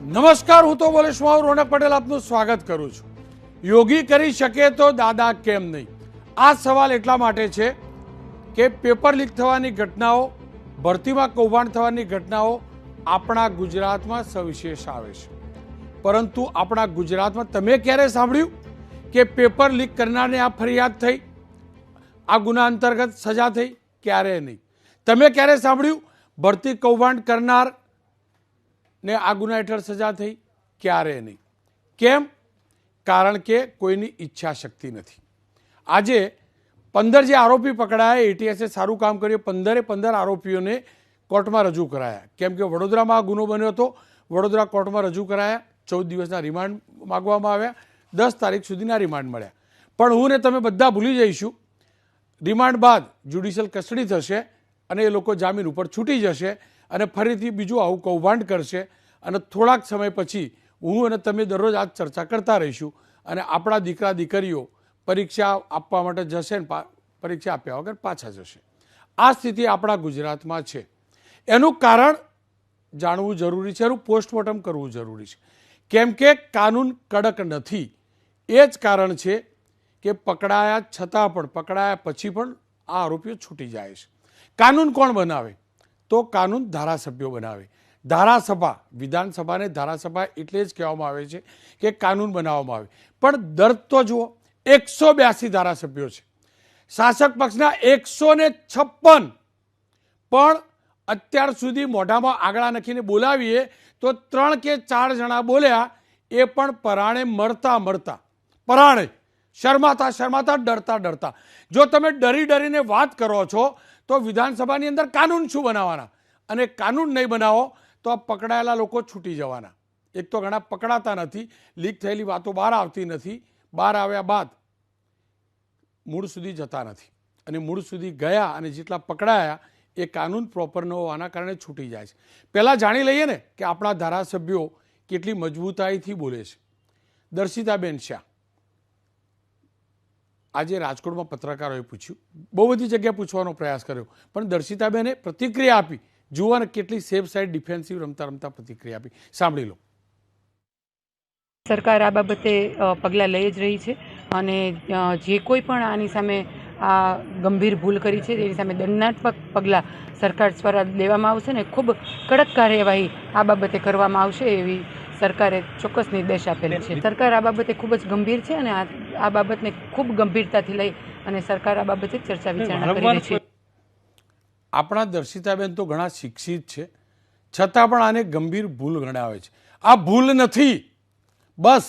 નમસ્કાર, હું તો બોલીશ રોનક પટેલ આપનું સ્વાગત કરું છું। યોગી કરી શકે તો દાદા કેમ નહીં? આ સવાલ એટલા માટે છે કે પેપર લીક થવાની ઘટનાઓ, ભરતીમાં કૌભાંડ થવાની ઘટનાઓ આપણા ગુજરાતમાં સવિશેષ આવે છે, પરંતુ આપણા ગુજરાતમાં તમે ક્યારે સાંભળ્યું કે પેપર લીક કરનારને આ ફરિયાદ થઈ, આ ગુના અંતર્ગત સજા થઈ? ક્યારે નહીં। તમે ક્યારે સાંભળ્યું ભરતી કૌભાંડ કરનાર ને આ ગુના હેઠળ સજા થઈ? ક્યારે નહીં। કેમ? કારણ કે કોઈની ઈચ્છા શક્તિ નથી। આજે 15 જે આરોપી પકડાયા, એટીએસે સારું કામ કર્યું। 15 આરોપીઓને કોર્ટમાં રજૂ કરાયા, કેમ કે વડોદરામાં આ ગુનો બન્યો હતો। વડોદરા કોર્ટમાં રજૂ કરાયા, 14 દિવસના રિમાન્ડ માગવામાં આવ્યા, 10 તારીખ સુધીના રિમાન્ડ મળ્યા। પણ હું ને તમે બધા ભૂલી જઈશું, રિમાન્ડ બાદ જ્યુડિશિયલ કસ્ટડી થશે અને એ લોકો જામીન ઉપર છૂટી જશે અને ફરીથી બીજું આવું કૌભાંડ કરશે અને થોડાક સમય પછી હું અને તમે દરરોજ આ ચર્ચા કરતા રહીશું અને આપણા દીકરા દીકરીઓ પરીક્ષા આપવા માટે જશે ને પરીક્ષા આપ્યા વગર પાછા જશે। આ સ્થિતિ આપણા ગુજરાતમાં છે। એનું કારણ જાણવું જરૂરી છે, એનું પોસ્ટમોર્ટમ કરવું જરૂરી છે, કેમ કે કાનૂન કડક નથી। એ જ કારણ છે કે પકડાયા છતાં પણ, પકડાયા પછી પણ આ આરોપીઓ છૂટી જાય છે। કાનૂન કોણ બનાવે? તો કાનૂન ધારાસભ્યો બનાવે। ધારાસભા, વિધાનસભાને ધારાસભા એટલે જ કહેવામાં આવે છે કે કાનૂન બનાવવામાં આવે, પણ દર્દ તો જુઓ, 182 ધારાસભ્યો છે, શાસક પક્ષના 156, પણ અત્યાર સુધી મોઢામાં આગળા નખીને બોલાવીએ તો 3 કે 4 જણા બોલ્યા, એ પણ પરાણે મરતા પરાણે, શરમાતા ડરતા। જો તમે ડરીને વાત કરો છો તો વિધાનસભાની અંદર કાનૂન શું બનાવવાના? અને કાનૂન નહીં બનાવો તો પકડાયેલા લોકો છૂટી જવાના। એક તો ઘણા પકડાતા નથી, લીક થયેલી વાતો બહાર આવતી નથી, બહાર આવ્યા બાદ મૂળ સુધી જતા નથી, અને મૂળ સુધી ગયા અને જેટલા પકડાયા એ કાનૂન પ્રોપર ન હોવાના કારણે છૂટી જાય છે। પહેલાં જાણી લઈએ ને કે આપણા ધારાસભ્યો કેટલી મજબૂતાઈથી બોલે છે। દર્શિતાબેન શાહ, આજે રાજકોટમાં પત્રકારોએ પૂછ્યું, બહુ બધી જગ્યાએ પૂછવાનો પ્રયાસ કર્યો, પણ દર્શિતાબેને પ્રતિક્રિયા આપી। જુઓ ને કેટલી સેફ સાઈડ ડિફેન્સિવ રમતા પ્રતિક્રિયા આપી, સાંભળી લો। સરકાર આ બાબતે પગલાં લઈ જ રહી છે અને જે કોઈ પણ આની સામે આ ગંભીર ભૂલ કરી છે તેની સામે દંડાત્મક પગલાં સરકાર દ્વારા લેવામાં આવશે ને ખૂબ કડક કાર્યવાહી આ બાબતે કરવામાં આવશે એવી સરકારે ચોક્કસ નિર્દેશ આપેલ છે। સરકાર આ બાબતે ખૂબ જ ગંભીર છે અને આ બાબતને ખૂબ ગંભીરતાથી લઈ અને સરકાર આ બાબતે ચર્ચા વિચારણા કરી રહી છે। આપણા દર્શિતાબેન તો ઘણા શિક્ષિત છે, છતાં પણ આને ગંભીર ભૂલ ગણાવે છે। આ ભૂલ નથી, બસ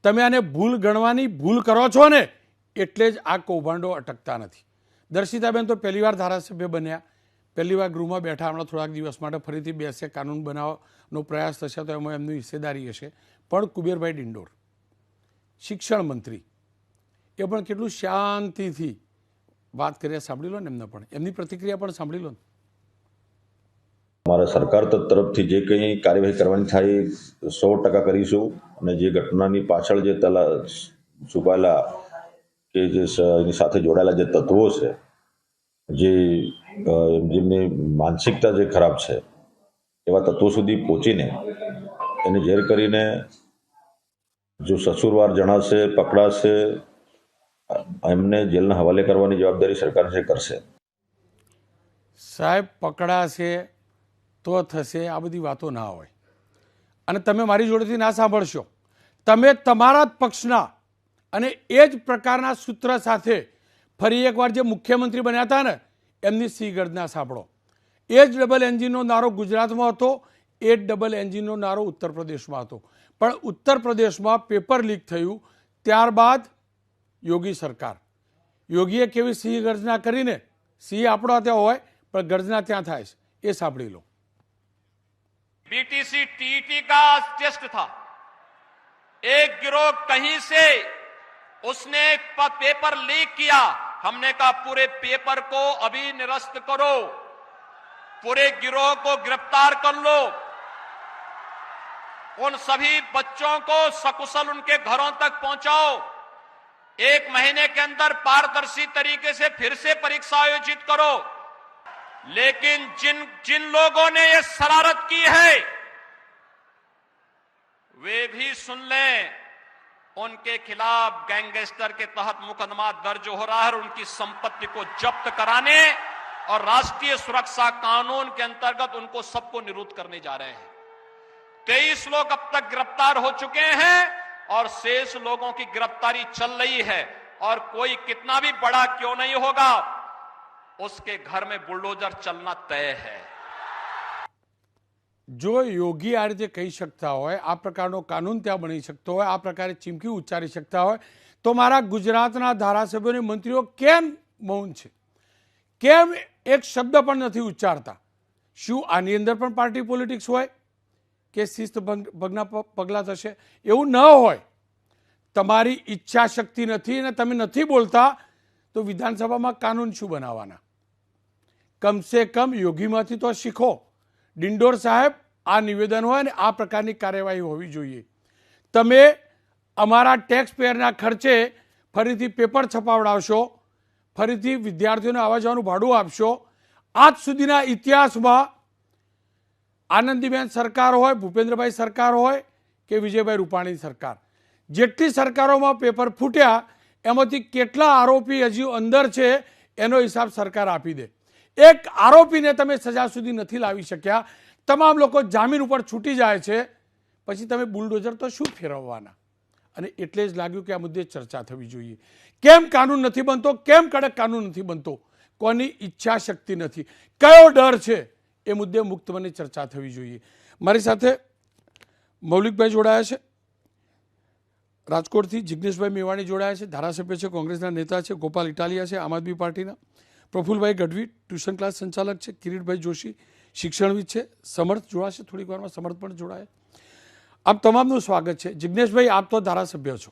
તમે આને ભૂલ ગણવાની ભૂલ કરો છો ને એટલે જ આ કૌભાંડો અટકતા નથી। દર્શિતાબેન તો પહેલીવાર ધારાસભ્ય બન્યા, પહેલીવાર ગૃહમાં બેઠા, હમણાં થોડાક દિવસ માટે ફરીથી બેસે, કાનૂન બનાવવાનો પ્રયાસ થશે તો એમાં એમની હિસ્સેદારી હશે। પણ કુબેરભાઈ ડિંડોર, શિક્ષણ મંત્રી, એ પણ કેટલું શાંતિથી વાત કરીએ, સાંભળી લો ને, એમને પણ એમની પ્રતિક્રિયા પણ સાંભળી લો ને। અમારા સરકાર તરફથી જે કંઈ કાર્યવાહી કરવાની થાય 100% કરીશું, અને જે ઘટનાની પાછળ જે છુપાયેલા કે જે એની સાથે જોડાયેલા જે તત્વો છે, જેમની માનસિકતા જે ખરાબ છે, એવા તત્વો સુધી પહોંચીને એને ઝેર કરીને જો સસુરવાર જણાશે, પકડાશે, એમને જેલના હવાલે કરવાની જવાબદારી સરકાર જે કરશે। સાહેબ, પકડાશે તો થશે, આ બધી વાતો ના હોય। અને તમે મારી જોડેથી ના સાંભળશો, તમે તમારા જ પક્ષના અને એ જ પ્રકારના સૂત્ર સાથે ફરી એકવાર જે મુખ્યમંત્રી બન્યા હતા ને, એમની સિંહ ગર્જના સાંભળો। એ જ ડબલ એન્જિનનો નારો ગુજરાતમાં હતો, એ જ ડબલ એન્જિનનો નારો ઉત્તર પ્રદેશમાં હતો, પણ ઉત્તર પ્રદેશમાં પેપર લીક થયું ત્યારબાદ યોગી સરકાર, યોગીએ કેવી સિંહ ગર્જના કરીને, સિંહ આપણો ત્યાં હોય પણ ગર્જના ત્યાં થાય છે, એ સાંભળી લો। बीटीसी टीटी का टेस्ट था, एक गिरोह कहीं से उसने पेपर लीक किया, हमने कहा पूरे पेपर को अभी निरस्त करो, पूरे गिरोह को गिरफ्तार कर लो, उन सभी बच्चों को सकुशल उनके घरों तक पहुंचाओ, 1 महीने के अंदर पारदर्शी तरीके से फिर से परीक्षा आयोजित करो। लेकिन जिन लोगों ने ये शरारत की है, वे भी सुन लें, उनके खिलाफ गैंगस्टर के तहत मुकदमा दर्ज हो रहा है और उनकी संपत्ति को जब्त कराने और राष्ट्रीय सुरक्षा कानून के अंतर्गत उनको सबको निरुद्ध करने जा रहे हैं। 23 लोग अब तक गिरफ्तार हो चुके हैं और शेष लोगों की गिरफ्तारी चल रही है, और कोई कितना भी बड़ा क्यों नहीं होगा, उसके घर में बुलडोजर चलना तय है। જો યોગી આ રીતે કહી શકતા હોય, આ પ્રકારનો કાનૂન ત્યાં બની શકતો હોય, આ પ્રકારે ચીમકી ઉચ્ચારી શકતા હોય, તો મારા ગુજરાતના ધારાસભ્યો અને મંત્રીઓ કેમ મૌન છે? કેમ એક શબ્દ પણ નથી ઉચ્ચારતા? શું આની અંદર પણ પાર્ટી પોલિટિક્સ હોય કે શિસ્ત ભંગના પગલાં થશે? એવું ન હોય. તમારી ઈચ્છા શક્તિ નથી અને તમે નથી બોલતા, તો વિધાનસભામાં કાનૂન શું બનાવવાના? કમસે કમ યોગીમાંથી તો શીખો. ડિંડોર સાહેબ, આ નિવેદન હોય ને આ પ્રકારની કાર્યવાહી હોવી જોઈએ. તમે અમારા ટેક્સ પેયરના ખર્ચે ફરીથી પેપર છપાવડાવશો, ફરીથી વિદ્યાર્થીઓને આવવા જવાનું ભાડું આપશો. આજ સુધીના ઇતિહાસમાં આનંદીબેન સરકાર હોય, ભૂપેન્દ્રભાઈ સરકાર હોય કે વિજયભાઈ રૂપાણી સરકાર, જેટલી સરકારોમાં પેપર ફૂટ્યા એમાંથી કેટલા આરોપી હજી અંદર છે એનો હિસાબ સરકાર આપી દે. એક આરોપીને તમે સજા સુધી નથી લાવી શક્યા, તમામ લોકો જામીન ઉપર છૂટી જાય છે, પછી તમે બુલડોઝર તો શું ફેરવવાના? અને એટલે જ લાગ્યું કે આ મુદ્દે ચર્ચા થવી જોઈએ. કેમ કાનૂન નથી બનતો? કેમ કડક કાનૂન નથી બનતો? કોની ઈચ્છા શક્તિ નથી? કયો ડર છે? એ મુદ્દે મુક્ત મને ચર્ચા થવી જોઈએ. મારી સાથે મૌલિકભાઈ જોડાયા છે, રાજકોટથી જિગ્નેશભાઈ મેવાણી જોડાયા છે, ધારાસભ્ય છે, કોંગ્રેસના નેતા છે, ગોપાલ ઇટાલિયા છે આમ આદમી પાર્ટીના, પ્રફુલભાઈ ગઢવી ટ્યુશન ક્લાસ સંચાલક છે, કિરીટભાઈ જોશી શિક્ષણવિદ છે, સમર્થ જોડાશે થોડીક વારમાં, સમર્થ પણ જોડાય. આપ તમામનું સ્વાગત છે. જિગ્નેશભાઈ, આપ તો ધારાસભ્ય છો,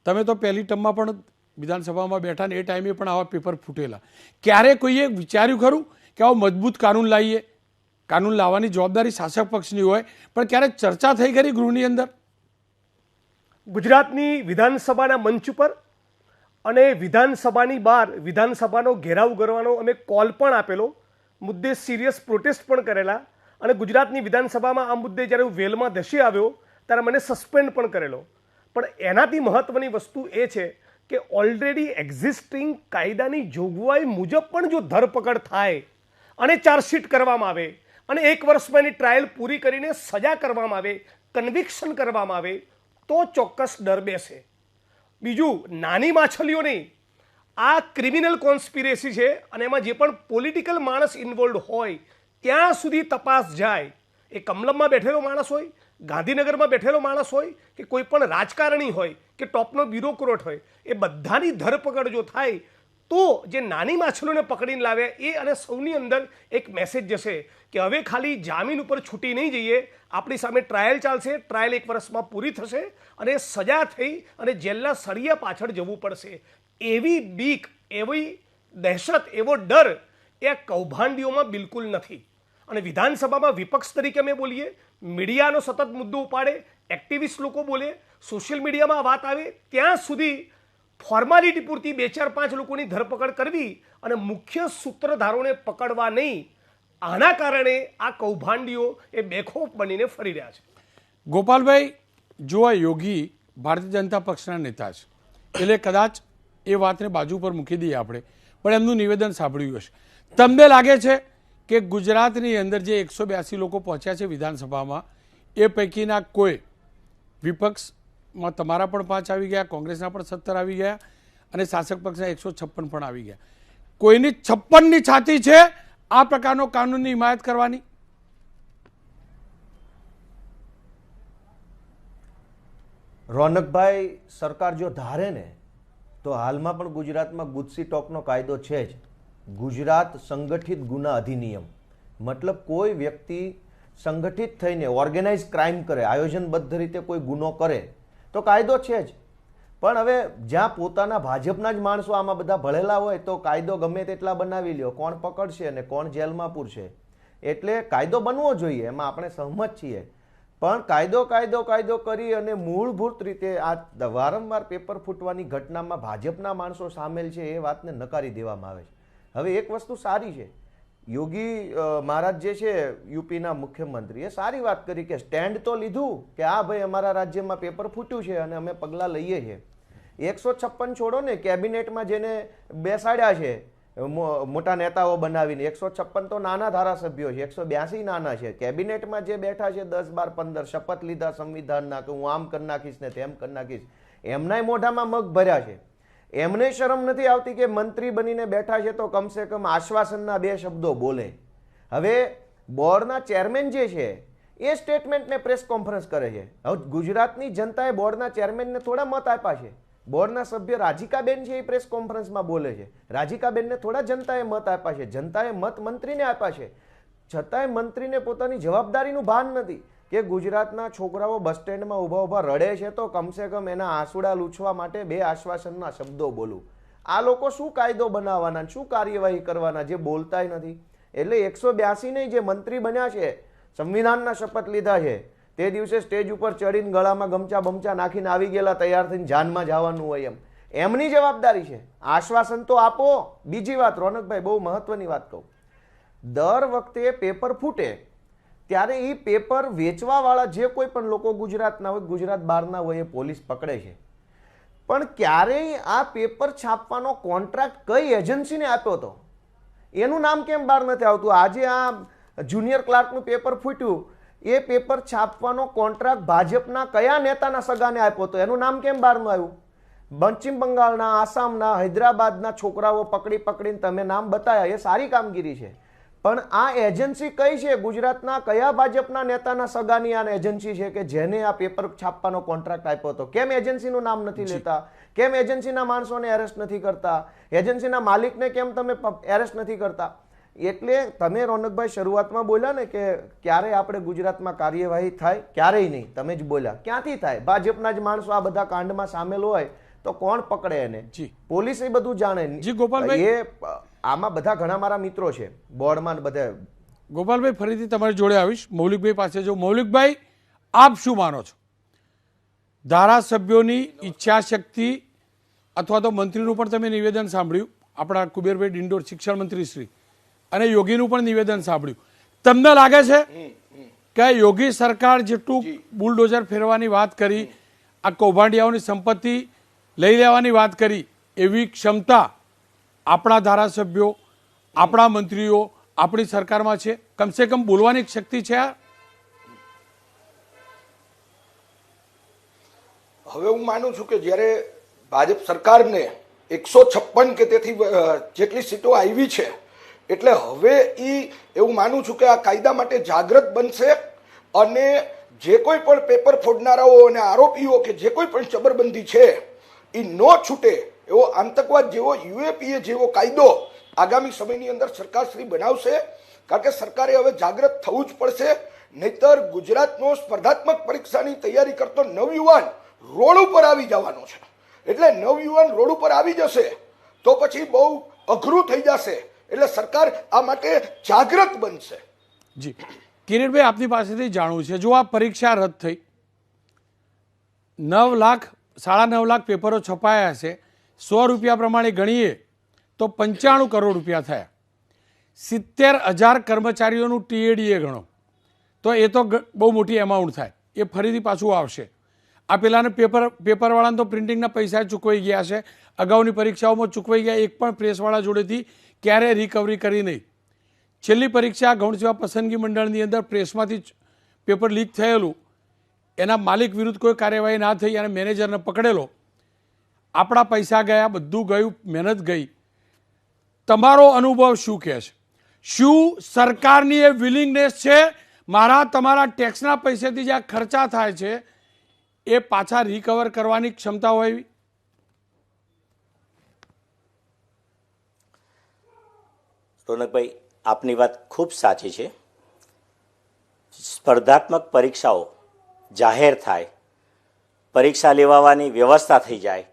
તમે તો પહેલી ટર્મમાં પણ વિધાનસભામાં બેઠા ને એ ટાઈમે પણ આવા પેપર ફૂટેલા. ક્યારે કોઈએ વિચાર્યું ખરું કે આવો મજબૂત કાનૂન લાવીએ? કાનૂન લાવવાની જવાબદારી શાસક પક્ષની હોય, પણ ક્યારે ચર્ચા થઈ ખરી ગૃહની અંદર? ગુજરાતની વિધાનસભાના મંચ ઉપર અને વિધાનસભાની બહાર વિધાનસભાનો ઘેરાવ કરવાનો અમે કોલ પણ આપેલો, મુદ્દે સિરિયસ પ્રોટેસ્ટ પણ કરેલા, અને ગુજરાતની વિધાનસભામાં આ મુદ્દે જ્યારે હું વેલમાં ધસી આવ્યો ત્યારે મને સસ્પેન્ડ પણ કરેલો. પણ એનાથી મહત્ત્વની વસ્તુ એ છે કે ઓલરેડી એક્ઝિસ્ટિંગ કાયદાની જોગવાઈ મુજબ પણ જો ધરપકડ થાય અને ચાર્જશીટ કરવામાં આવે અને 1 વર્ષમાં એની ટ્રાયલ પૂરી કરીને સજા કરવામાં આવે, કન્વિક્શન કરવામાં આવે, તો ચોક્કસ ડર બેસે. બીજું, નાની માછલીઓ નહીં, આ ક્રિમિનલ કોન્સ્પિરેસી છે અને એમાં જે પણ પોલિટિકલ માણસ ઇન્વોલ્વ હોય ત્યાં સુધી તપાસ જાય. એ કમલમમાં બેઠેલો માણસ હોય, ગાંધીનગરમાં બેઠેલો માણસ હોય કે કોઈ પણ રાજકારણી હોય કે ટોપનો બ્યુરોક્રેટ હોય, એ બધાની ધરપકડ જો થાય તો જે નાની માછલીઓને પકડીને લાવે એ અને સૌની અંદર એક મેસેજ જશે કે હવે ખાલી જામીન ઉપર છૂટી નહીં જઈએ, આપણી સામે ટ્રાયલ ચાલશે, ટ્રાયલ 1 વર્ષમાં પૂરી થશે અને સજા થઈ અને જેલના સળિયા પાછળ જવું પડશે. એવી બીક, એવી દહેશત, એવો ડર એ કૌભાંડીઓમાં બિલકુલ નથી. અને વિધાનસભામાં વિપક્ષ તરીકે અમે બોલીએ, મીડિયાનો સતત મુદ્દો ઉપાડે, એક્ટિવિસ્ટ લોકો બોલે, સોશિયલ મીડિયામાં વાત આવે, ત્યાં સુધી ફોર્માલિટી પૂરતી 2, 4, 5 લોકોની ધરપકડ કરવી અને મુખ્ય સૂત્રધારોને પકડવા નહીં, આના કારણે આ કૌભાંડીઓ એ બેખોફ બનીને ફરી રહ્યા છે. ગોપાલભાઈ, જો આ યોગી ભારતીય જનતા પક્ષના નેતા છે એટલે કદાચ એ વાતને બાજુ પર મૂકી દઈએ આપણે, પણ એમનું નિવેદન સાંભળ્યું હશે. તમને લાગે છે કે ગુજરાતની અંદર જે 182 લોકો પહોંચ્યા છે વિધાનસભામાં, એ પૈકીના કોઈ વિપક્ષમાં તમારા પણ 5 આવી ગયા, કોંગ્રેસના પણ 17 આવી ગયા અને શાસક પક્ષના 156 પણ આવી ગયા, કોઈની 56ની છાતી છે આ પ્રકારનો કાનૂનની હિમાયત કરવાની? રોનકભાઈ, સરકાર જો ધારે ને તો હાલમાં પણ ગુજરાતમાં ગુજસી ટોકનો કાયદો છે જ. ગુજરાત સંગઠિત ગુના અધિનિયમ, મતલબ કોઈ વ્યક્તિ સંગઠિત થઈને ઓર્ગેનાઇઝ ક્રાઇમ કરે, આયોજનબદ્ધ રીતે કોઈ ગુનો કરે તો કાયદો છે જ. પણ હવે જ્યાં પોતાના ભાજપના જ માણસો આમાં બધા ભળેલા હોય તો કાયદો ગમે તેટલા બનાવી લ્યો, કોણ પકડશે અને કોણ જેલમાં પૂરશે? એટલે કાયદો બનવો જોઈએ, એમાં આપણે સહમત છીએ. પણ કાયદો કરી અને મૂળભૂત રીતે આ વારંવાર પેપર ફૂટવાની ઘટનામાં ભાજપના માણસો સામેલ છે એ વાતને નકારી દેવામાં આવે છે. હવે એક વસ્તુ સારી છે, યોગી મહારાજ જે છે યુપીના મુખ્યમંત્રી, એ સારી વાત કરી કે સ્ટેન્ડ તો લીધું કે આ ભાઈ અમારા રાજ્યમાં પેપર ફૂટ્યું છે અને અમે પગલાં લઈએ છીએ. 156 છોડો ને, કેબિનેટમાં જેને બેસાડ્યા છે મોટા નેતાઓ બનાવીને, 156 તો નાના ધારાસભ્યો છે, 182 નાના છે. કેબિનેટમાં જે બેઠા છે 10, 12, 15 શપથ લીધા સંવિધાનના કે હું આમ કરી નાખીશ ને તેમ કરી નાખીશ, એમનાય મોઢામાં મગ ભર્યા છે. એમને શરમ નથી આવતી કે મંત્રી બનીને બેઠા છે તો કમસે કમ આશ્વાસનના 2 શબ્દો બોલે. હવે બોર્ડના ચેરમેન જે છે એ સ્ટેટમેન્ટને પ્રેસ કોન્ફરન્સ કરે છે. હવે ગુજરાતની જનતાએ બોર્ડના ચેરમેનને થોડા મત આપ્યા છે. બોર્ડના સભ્ય રાજીકાબેન છે એ પ્રેસ કોન્ફરન્સમાં બોલે છે. રાજીકાબેનને થોડા જનતાએ મત આપ્યા છે, જનતાએ મત મંત્રીને આપ્યા છે. છતાંય મંત્રીને પોતાની જવાબદારીનું ભાન નથી કે ગુજરાતના છોકરાઓ બસ સ્ટેન્ડમાં ઊભા રડે છે તો કમસે કમ એના આંસુડા લૂછવા માટે 2 આશ્વાસનના શબ્દો બોલું. આ લોકો શું કાયદો બનાવવાના, શું કાર્યવાહી કરવાના, જે બોલતાય નથી. એટલે 182 નહીં, જે મંત્રી બન્યા છે, સંવિધાનના શપથ લીધા છે, તે દિવસે સ્ટેજ ઉપર ચડીને ગળામાં ગમચા બમચા નાખીને આવી ગયેલા, તૈયાર થઈને જાનમાં જવાનું હોય એમની જવાબદારી છે. આશ્વાસન તો આપો. બીજી વાત રોનકભાઈ, બહુ મહત્વની વાત કહું, દર વખતે પેપર ફૂટે ત્યારે એ પેપર વેચવાવાળા જે કોઈ પણ લોકો ગુજરાતના હોય, ગુજરાત બહારના હોય, એ પોલીસ પકડે છે. પણ ક્યારેય આ પેપર છાપવાનો કોન્ટ્રાક્ટ કઈ એજન્સીને આપ્યો હતો એનું નામ કેમ બહાર નથી આવતું? આજે આ જુનિયર ક્લાર્કનું પેપર ફૂટ્યું, એ પેપર છાપવાનો કોન્ટ્રાક્ટ ભાજપના કયા નેતાના સગાને આપ્યો હતો એનું નામ કેમ બહાર ન આવ્યું? પશ્ચિમ બંગાળના, આસામના, હૈદરાબાદના છોકરાઓ પકડીને તમે નામ બતાવ્યા, એ સારી કામગીરી છે. પણ આ એજન્સી કઈ છે? ગુજરાતના કયા ભાજપના નેતાના સગાની આ એજન્સી છે કે જેને આ પેપર છાપવાનો કોન્ટ્રાક્ટ આપ્યો હતો? કેમ એજન્સીનું નામ નથી લેતા? કેમ એજન્સીના માણસોને એરેસ્ટ નથી કરતા? એજન્સીના માલિકને કેમ તમે એરેસ્ટ નથી કરતા? એટલે તમે રોનકભાઈ શરૂઆતમાં બોલ્યા ને કે ક્યારે આપણે ગુજરાતમાં કાર્યવાહી થાય, ક્યારેય નહીં. તમે જ બોલ્યા, ક્યાંથી થાય? ભાજપના જ માણસો આ બધા કાંડમાં સામેલ હોય તો કોણ પકડે એને? પોલીસ એ બધું જાણે. જી ગોપાલભાઈ, એ આમાં બધા ઘણા મારા મિત્રો છે બોર્ડમાં બધા. ગોપાલભાઈ, ફરીથી તમારી જોડે આવીશ. મૌલિકભાઈ પાસે જો. મૌલિકભાઈ, આપ શું માનો છો? ધારાસભ્યોની ઈચ્છા શક્તિ અથવા તો મંત્રીનું પણ તમે નિવેદન સાંભળ્યું, આપણા કુબેરભાઈ ડિંડોર શિક્ષણ મંત્રી શ્રી, અને યોગીનું પણ નિવેદન સાંભળ્યું. તમને લાગે છે કે યોગી સરકાર જેટલું બુલડોઝર ફેરવાની વાત કરી, આ કૌભાંડિયાઓની સંપત્તિ લઈ લેવાની વાત કરી, એવી ક્ષમતા આપણા ધારાસભ્યો, આપણા મંત્રીઓ, આપણી સરકારમાં છે? કમસે કમ બોલવાની શક્તિ છે? હવે હું માનું છું કે જ્યારે ભાજપ સરકારને 156 કે તેથી જેટલી સીટો આવી છે, એટલે હવે એવું માનું છું કે આ કાયદા માટે જાગૃત બનશે અને જે કોઈ પણ પેપર ફોડનારાઓ અને આરોપીઓ કે જે કોઈ પણ ચબરબંધી છે એ ન છૂટે એવો આતંકવાદ જેવો, યુએપીએ જેવો કાયદો આગામી સમયની અંદર સરકારશ્રી બનાવશે. કારણ કે સરકારે હવે જાગૃત થવું જ પડશે, નહીતર ગુજરાતનો સ્પર્ધાત્મક પરીક્ષાની તૈયારી કરતો નવયુવાન રોડ ઉપર આવી જવાનો છે. એટલે નવયુવાન રોડ ઉપર આવી જશે તો પછી બહુ અઘરું થઈ જશે. એટલે સરકાર આ માટે જાગૃત બનશે. જી કિરીટભાઈ, આપની પાસેથી જાણવું છે, જો આ પરીક્ષા રદ થઈ, 9 લાખ 9.5 લાખ પેપરો છપાયા છે, 100 રૂપિયા પ્રમાણે ગણીએ તો 95 કરોડ રૂપિયા થયા. 70,000 કર્મચારીઓનું TADA ગણો તો એ તો બહુ મોટી એમાઉન્ટ થાય. એ ફરીથી પાછું આવશે. આ પેલાને પેપરવાળાને તો પ્રિન્ટિંગના પૈસા ચૂકવાઈ ગયા છે, અગાઉની પરીક્ષાઓમાં ચૂકવાઈ ગયા. એક પણ પ્રેસવાળા જોડેથી ક્યારેય રિકવરી કરી નહીં. છેલ્લી પરીક્ષા ગૌણ સેવા પસંદગી મંડળની અંદર પ્રેસમાંથી પેપર લીક થયેલું, એના માલિક વિરુદ્ધ કોઈ કાર્યવાહી ના થઈ અને મેનેજરને પકડેલો. આપણા પૈસા ગયા, બધું ગયું, મહેનત ગઈ. તમારો અનુભવ શું કહે છે? શું સરકારની એ વિલિંગનેસ છે મારા તમારા ટેક્સના પૈસાથી જે ખર્ચા થાય છે એ પાછા રિકવર કરવાની ક્ષમતા હોય? રોનકભાઈ, આપની વાત ખૂબ સાચી છે. સ્પર્ધાત્મક પરીક્ષાઓ જાહેર થાય, પરીક્ષા લેવાની વ્યવસ્થા થઈ જાય,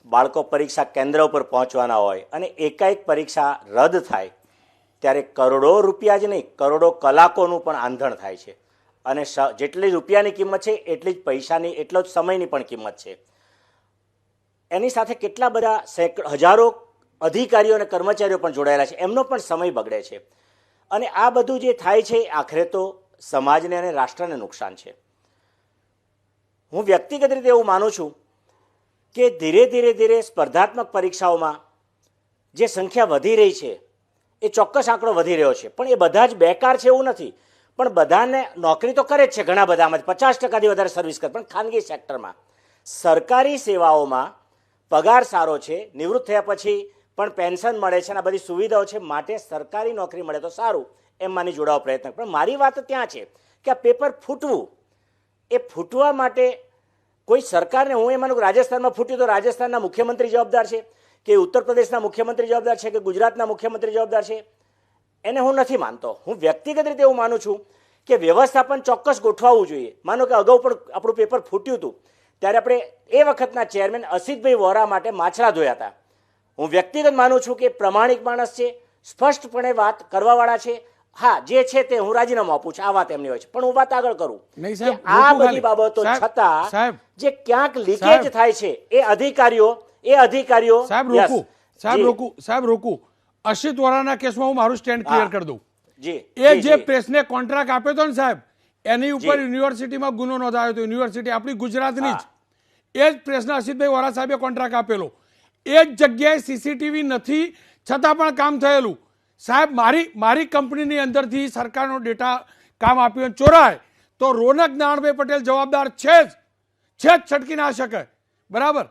બાળકો પરીક્ષા કેન્દ્ર ઉપર પહોંચવાના હોય અને એકાએક પરીક્ષા રદ થાય ત્યારે કરોડો રૂપિયા જ નહીં, કરોડો કલાકોનું પણ આંધણ થાય છે. અને જેટલી રૂપિયાની કિંમત છે એટલી જ પૈસાની, એટલો જ સમયની પણ કિંમત છે. એની સાથે કેટલા બધા હજારો અધિકારીઓ અને કર્મચારીઓ પણ જોડાયેલા છે, એમનો પણ સમય બગડે છે. અને આ બધું જે થાય છે આખરે તો સમાજને અને રાષ્ટ્રને નુકસાન છે. હું વ્યક્તિગત રીતે એવું માનું છું કે ધીરે ધીરે સ્પર્ધાત્મક પરીક્ષાઓમાં જે સંખ્યા વધી રહી છે એ ચોક્કસ આંકડો વધી રહ્યો છે, પણ એ બધા જ બેકાર છે એવું નથી. પણ બધાને નોકરી તો કરે જ છે, ઘણા બધામાં 50%થી વધારે સર્વિસ કરે, પણ ખાનગી સેક્ટરમાં. સરકારી સેવાઓમાં પગાર સારો છે, નિવૃત્ત થયા પછી પણ પેન્શન મળે છે અને આ બધી સુવિધાઓ છે, માટે સરકારી નોકરી મળે તો સારું એમ માની જોડાવા પ્રયત્ન. પણ મારી વાત ત્યાં છે કે આ પેપર ફૂટવું, એ ફૂટવા માટે કોઈ સરકારને, હું એ માનું કે રાજસ્થાનમાં ફૂટ્યું તો રાજસ્થાનના મુખ્યમંત્રી જવાબદાર છે, કે ઉત્તર પ્રદેશના મુખ્યમંત્રી જવાબદાર છે, કે ગુજરાતના મુખ્યમંત્રી જવાબદાર છે, એને હું નથી માનતો. હું વ્યક્તિગત રીતે એવું માનું છું કે વ્યવસ્થાપન ચોક્કસ ગોઠવાવું જોઈએ. માનો કે અગાઉ પણ આપણું પેપર ફૂટ્યું હતું ત્યારે આપણે એ વખતના ચેરમેન અસિતભાઈ વોરા માટે માછલા ધોયા હતા. હું વ્યક્તિગત માનું છું કે પ્રમાણિક માણસ છે, સ્પષ્ટપણે વાત કરવાવાળા છે. હા, જે છે તે હું રાજીનામું આપું છું, આ વાત એમની હોય છે, પણ હું વાત આગળ કરું. આ બધી બાબતો છતાં જે ક્યાંક લીકેજ થાય છે એ અધિકારીઓ સાહેબ રોકું. અશિત વોરાના કેસમાં હું મારું સ્ટેન્ડ ક્લિયર કરી દઉં. એ જે પ્રેસને કોન્ટ્રાક્ટ આપ્યો હતો ને સાહેબ, એની ઉપર યુનિવર્સિટીમાં ગુનો નોંધાયો હતો. યુનિવર્સિટી આપણી ગુજરાતની જ, એ જ પ્રેસના અશિતભાઈ વોરા સાહેબે કોન્ટ્રાક્ટ આપેલો. એ જ જગ્યાએ સીસીટીવી નથી છતાં પણ કામ થયેલું. સાહેબ, મારી કંપનીની અંદરથી સરકારનો ડેટા કામ આપ્યો ચોરાય તો રોનક નારાયણભાઈ પટેલ જવાબદાર છે જ છટકી ના શકે. બરાબર,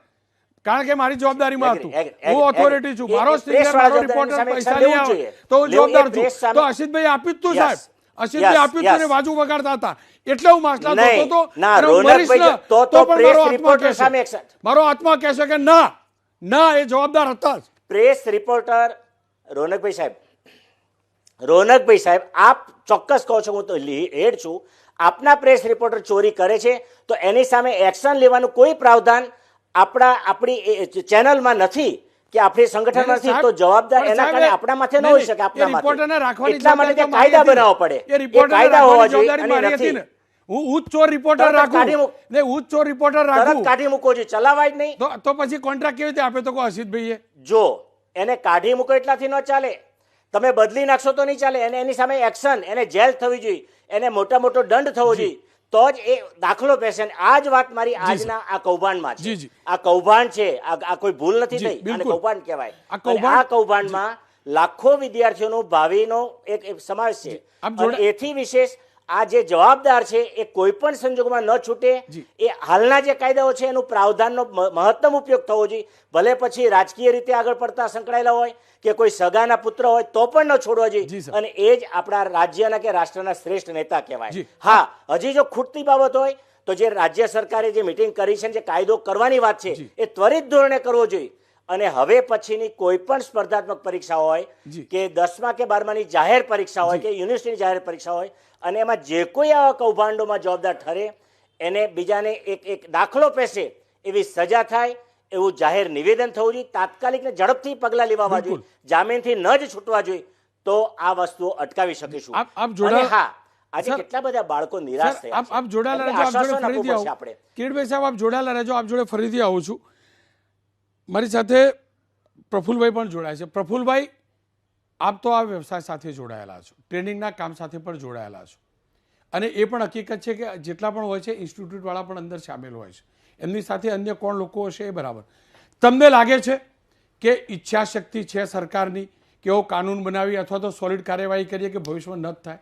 કારણ કે મારી જવાબદારીમાં હતું, હું ઓથોરિટી છું, મારો સ્ટીકર, મારો રિપોર્ટર પૈસા લઈ આવે તો હું જવાબદાર છું. તો અશિતભાઈ આપ્યું જ તું સાહેબ, અશિતભાઈ આપ્યું તું ને બાજુ વગાડતા હતા એટલે હું માસલા ધોતો હતો. મારો આત્મા કહેશે કે ના એ જવાબદાર હતા જ. પ્રેસ રિપોર્ટર રોનકભાઈ સાહેબ, આપ ચોક્કસ કહો છો, હું તો હેડ છું, આપના પ્રેસ રિપોર્ટર ચોરી કરે છે તો એની સામે એક્શન લેવાનું કોઈ પ્રાવધાન આપણી ચેનલમાં નથી કે આપણી સંગઠનમાં નથી, તો જવાબદાર એના કારણે આપણા માથે ન હોઈ શકે, આપણા માથે. એટલા માટે કાયદા બનાવવા પડે, એ કાયદા હોવા જોઈએ. હું જ ચોર રિપોર્ટર રાખું, કાઢી મૂકો જોઈએ, ચલાવાય જ નહીં. તો પછી કોન્ટ્રાક્ટ કેવી રીતે આપે? તો અશિતભાઈએ જો એને કાઢી મૂકો એટલાથી ન ચાલે, તમે બદલી નાખશો તો નહીં ચાલે. એની સામે એક્શન, એને જેલ થવી જોઈએ, એને મોટો દંડ થવો જોઈએ, તો જ એ દાખલો પેશે. આ જ વાત મારી આજના આ કૌભાંડમાં છે. આ કૌભાંડ છે, આ કોઈ ભૂલ નથી થઈ, આને કૌભાંડ કહેવાય. આ કૌભાંડમાં લાખો વિદ્યાર્થીઓનો ભાવિનો એક સમાવેશ છે. એથી વિશેષ આ જે જવાબદાર છે એ કોઈ પણ સંજોગોમાં ન છૂટે. એ હાલના જે કાયદાઓ છે એનું પ્રાવધાનનો મહત્તમ ઉપયોગ થવો જોઈએ. ભલે પછી રાજકીય રીતે આગળ પડતા સંકળાયેલા હોય કે કોઈ સગાના પુત્ર હોય તો પણ ન છોડવા જોઈએ. અને એ જ આપણા રાજ્યના કે રાષ્ટ્રના શ્રેષ્ઠ નેતા કહેવાય. હા, હજી જો ખૂટતી બાબત હોય તો જે રાજ્ય સરકારે જે મિટિંગ કરી છે, જે કાયદો કરવાની વાત છે, એ ત્વરિત ધોરણે કરવો જોઈએ. અને હવે પછીની કોઈ પણ સ્પર્ધાત્મક પરીક્ષા હોય કે 10મા કે 12માની જાહેર પરીક્ષા હોય કે યુનિવર્સિટીની જાહેર પરીક્ષા હોય, અને એમાં જે કોઈ આવા કૌભાંડોમાં જવાબદાર ઠરે એને બીજાને એક દાખલો પેશે એવી સજા થાય એવું જાહેર નિવેદન થવું જોઈએ. તાત્કાલિક ને ઝડપથી પગલાં લેવા જોઈએ, જામીનથી ન જ છૂટવા જોઈએ, તો આ વસ્તુઓ અટકાવી શકીશું. હા, આજે કેટલા બધા બાળકો નિરાશ થયા છે. આપ જોડાયેલા રહેજો, આપણે કિરીટભાઈ સાહેબ આપ જોડાયેલા રહેજો. આપ જોડે ફરીથી આવું છું. મારી સાથે પ્રફુલભાઈ પણ જોડાય છે. પ્રફુલભાઈ, આપ તો આ વ્યવસાય સાથે જોડાયેલા છો, ટ્રેનિંગના કામ સાથે પણ જોડાયેલા છો, અને એ પણ હકીકત છે કે જેટલા પણ હોય છે ઇન્સ્ટિટ્યૂટવાળા પણ અંદર સામેલ હોય છે. એમની સાથે અન્ય કોણ લોકો હશે એ બરાબર. તમને લાગે છે કે ઈચ્છા શક્તિ છે સરકારની કે એવો કાનૂન બનાવી અથવા તો સોલિડ કાર્યવાહી કરીએ કે ભવિષ્યમાં ન થાય?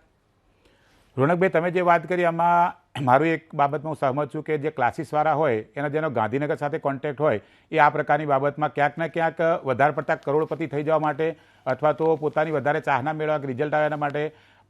રોનકભાઈ, તમે જે વાત કરી આમાં મારું એક બાબતમાં હું સહમત છું કે જે ક્લાસીસવાળા હોય જેનો ગાંધીનગર સાથે કોન્ટેક્ટ હોય એ આ પ્રકારની બાબતમાં ક્યાંક ને ક્યાંક વધારે પડતા કરોડપતિ થઈ જવા માટે અથવા તો પોતાની વધારે ચાહના મેળવવા કે રિઝલ્ટ આવ્યા માટે